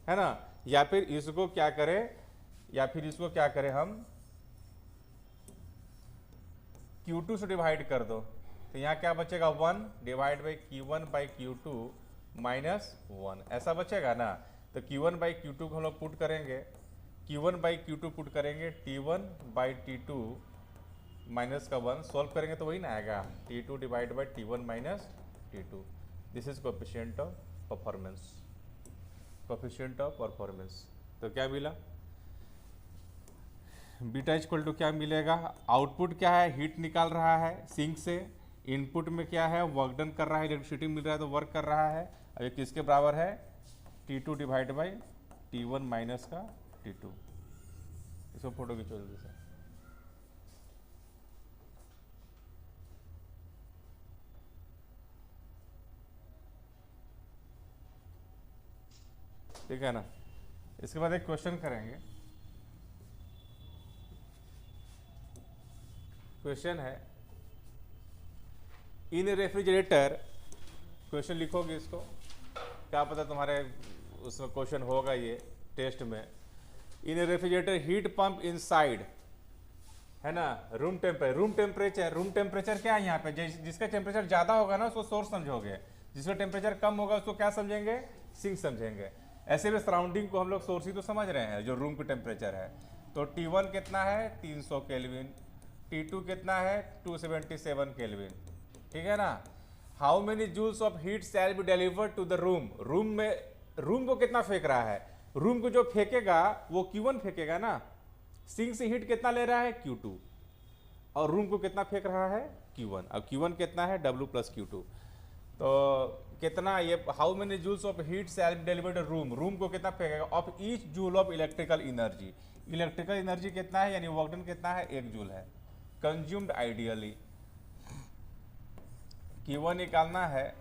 है ना, या फिर इसको क्या करें, हम Q2 से डिवाइड कर दो। तो यहाँ क्या बचेगा? 1 divide by Q1 by Q2 minus 1, ऐसा बचेगा ना। तो Q1 बाई Q2 को हम लोग पुट करेंगे, Q1 बाई Q2 पुट करेंगे, T1 बाई T2 माइनस का 1 सॉल्व करेंगे तो वही ना आएगा, T2 divide by T1 minus T2। This is coefficient of performance, coefficient of performance. तो क्या मिला, बीटा इक्वल टू क्या मिलेगा, आउटपुट क्या है, हीट निकाल रहा है सिंक से, इनपुट में क्या है, वर्क डन कर रहा है, इलेक्ट्रिसिटी मिल रहा है तो वर्क कर रहा है। अब ये किसके बराबर है, T2 divide by T1 minus का T2। इसको फोटो खींचो जल्दी से। ठीक है ना। इसके बाद एक क्वेश्चन करेंगे, क्वेश्चन है इन रेफ्रिजरेटर, क्वेश्चन लिखोगे इसको, क्या पता तुम्हारे उसमें क्वेश्चन होगा ये टेस्ट में। इन रेफ्रिजरेटर हीट पंप इनसाइड, है ना, रूम टेम्परेचर क्या है यहाँ पे, जिसका टेम्परेचर ज़्यादा होगा ना उसको सोर्स समझोगे, जिसका टेम्परेचर कम होगा उसको क्या समझेंगे, सिंक समझेंगे। ऐसे में सराउंडिंग को हम लोग सोर्स ही तो समझ रहे हैं, जो रूम का टेम्परेचर है। तो T1 कितना है 300 केल्विन, T2 कितना है 277 केल्विन, ठीक है ना। How many joules of heat shall be delivered to the room, room को कितना फेंक रहा है, रूम को जो फेंकेगा वो Q1 फेंकेगा ना, सिंक से हीट कितना ले रहा है Q2, और रूम को कितना फेंक रहा है Q1। अब Q1 कितना है W प्लस Q2, तो कितना ये, how many joules of heat shall be delivered to room, room को कितना फेंकेगा, of each joule of electrical energy, electrical energy कितना है, यानी वर्क डन कितना है, 1 जूल है, कंज्यूम्ड आइडियली। Q1 निकालना है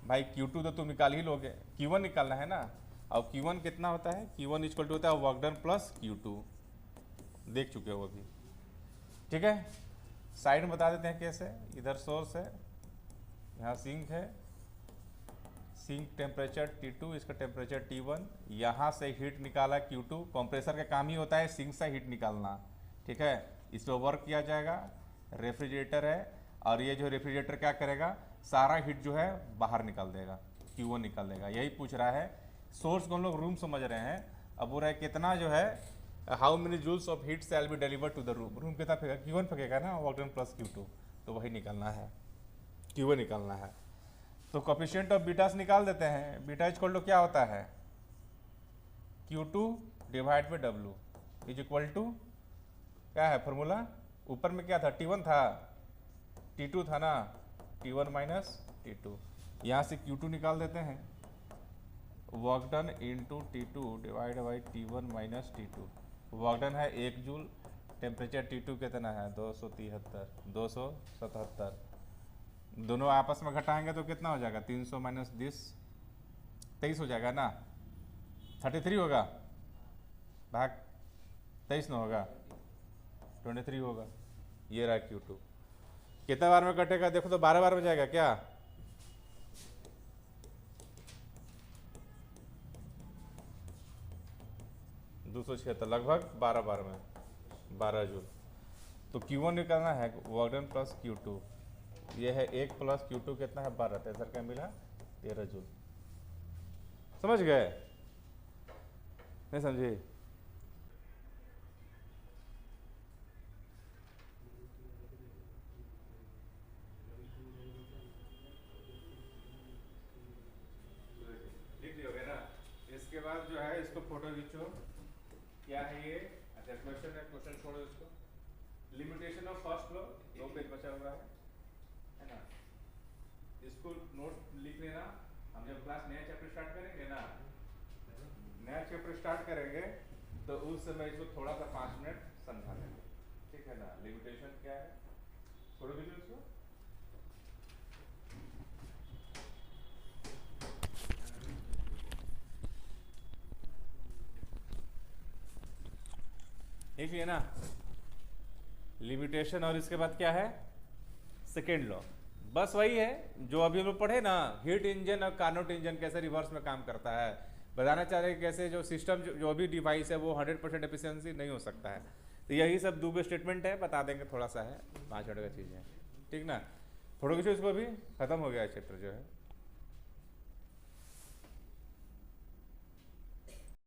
भाई, Q2 तो तुम निकाल ही लोगे, Q1 निकालना है ना। अब Q1 कितना होता है, Q1 इक्वल टू होता है वर्क डन प्लस Q2, देख चुके हो अभी, ठीक है। साइड में बता देते हैं कैसे, इधर सोर्स है, यहाँ सिंक है, सिंक टेम्परेचर T2, इसका टेम्परेचर T1, यहाँ से हीट निकाला Q2, कंप्रेसर का काम ही होता है सिंक से हीट निकालना, ठीक है। इस पर वर्क किया जाएगा, रेफ्रिजरेटर है, और ये जो रेफ्रिजरेटर क्या करेगा, सारा हीट जो है बाहर निकाल देगा, Q1 निकाल देगा। यही पूछ रहा है, सोर्स को हम लोग रूम समझ रहे हैं, अब वो रहा है कितना जो है, how many joules of heat shall be delivered to the room, room कितना फेंकेगा, Q1 फेंकेगा ना, वर्क डन प्लस Q2, तो वही निकालना है, Q1 निकालना है। तो कोफिशिएंट ऑफ बीटास निकाल देते हैं, बीटा इक्वल टू क्या होता है, Q2 divide by W is equal to क्या है फॉर्मूला, ऊपर में क्या था, T1 था, T2 था ना, T1 माइनस T2, यहाँ से Q2 निकाल देते हैं, work done into T2 divide by T1 minus T2, work done है 1 जूल, टेम्परेचर T2 कितना है 277, दोनों आपस में घटाएंगे तो कितना हो जाएगा, 300 माइनस 23 हो जाएगा ना, 33 होगा, भाग 23 ना होगा, 23 होगा। ये रहा Q2, कितना बार में कटेगा देखो तो 12 बार में जाएगा क्या, लगभग 12 बार में 12 जूल। तो Q1 निकालना है, वर्क डन प्लस Q2, ये है 1 प्लस Q2 कितना है 12, तो क्या मिला 13 जूल। समझ गए, नहीं समझे, लिख लियोगे ना। इसके बाद जो है इसको फोटो खींचो, क्या है ये, अच्छा क्वेश्चन है, क्वेश्चन छोड़ो इसको, limitation of first law 2 page बचा हुआ है ना, इसको नोट लिख लेना। हम जब क्लास नया चैप्टर स्टार्ट करेंगे ना, नया चैप्टर स्टार्ट करेंगे तो उस समय इसको थोड़ा सा 5 मिनट समझा लेंगे, ठीक है ना। लिमिटेशन क्या है, छोड़ो दीजिए उसको, ठीक है ना, लिमिटेशन, और इसके बाद क्या है सेकेंड लॉ, बस वही है जो अभी हम लोग पढ़े ना, हीट इंजन और कार्नोट इंजन कैसे रिवर्स में काम करता है, बताना चाह रहे हैं कैसे जो सिस्टम जो भी डिवाइस है वो 100% एफिशिएंसी नहीं हो सकता है। तो यही सब 2 स्टेटमेंट है, बता देंगे, थोड़ा सा है 5 मिनट का चीज़ है, ठीक ना। फोटो खींचो इसको, अभी खत्म हो गया चैप्टर जो है।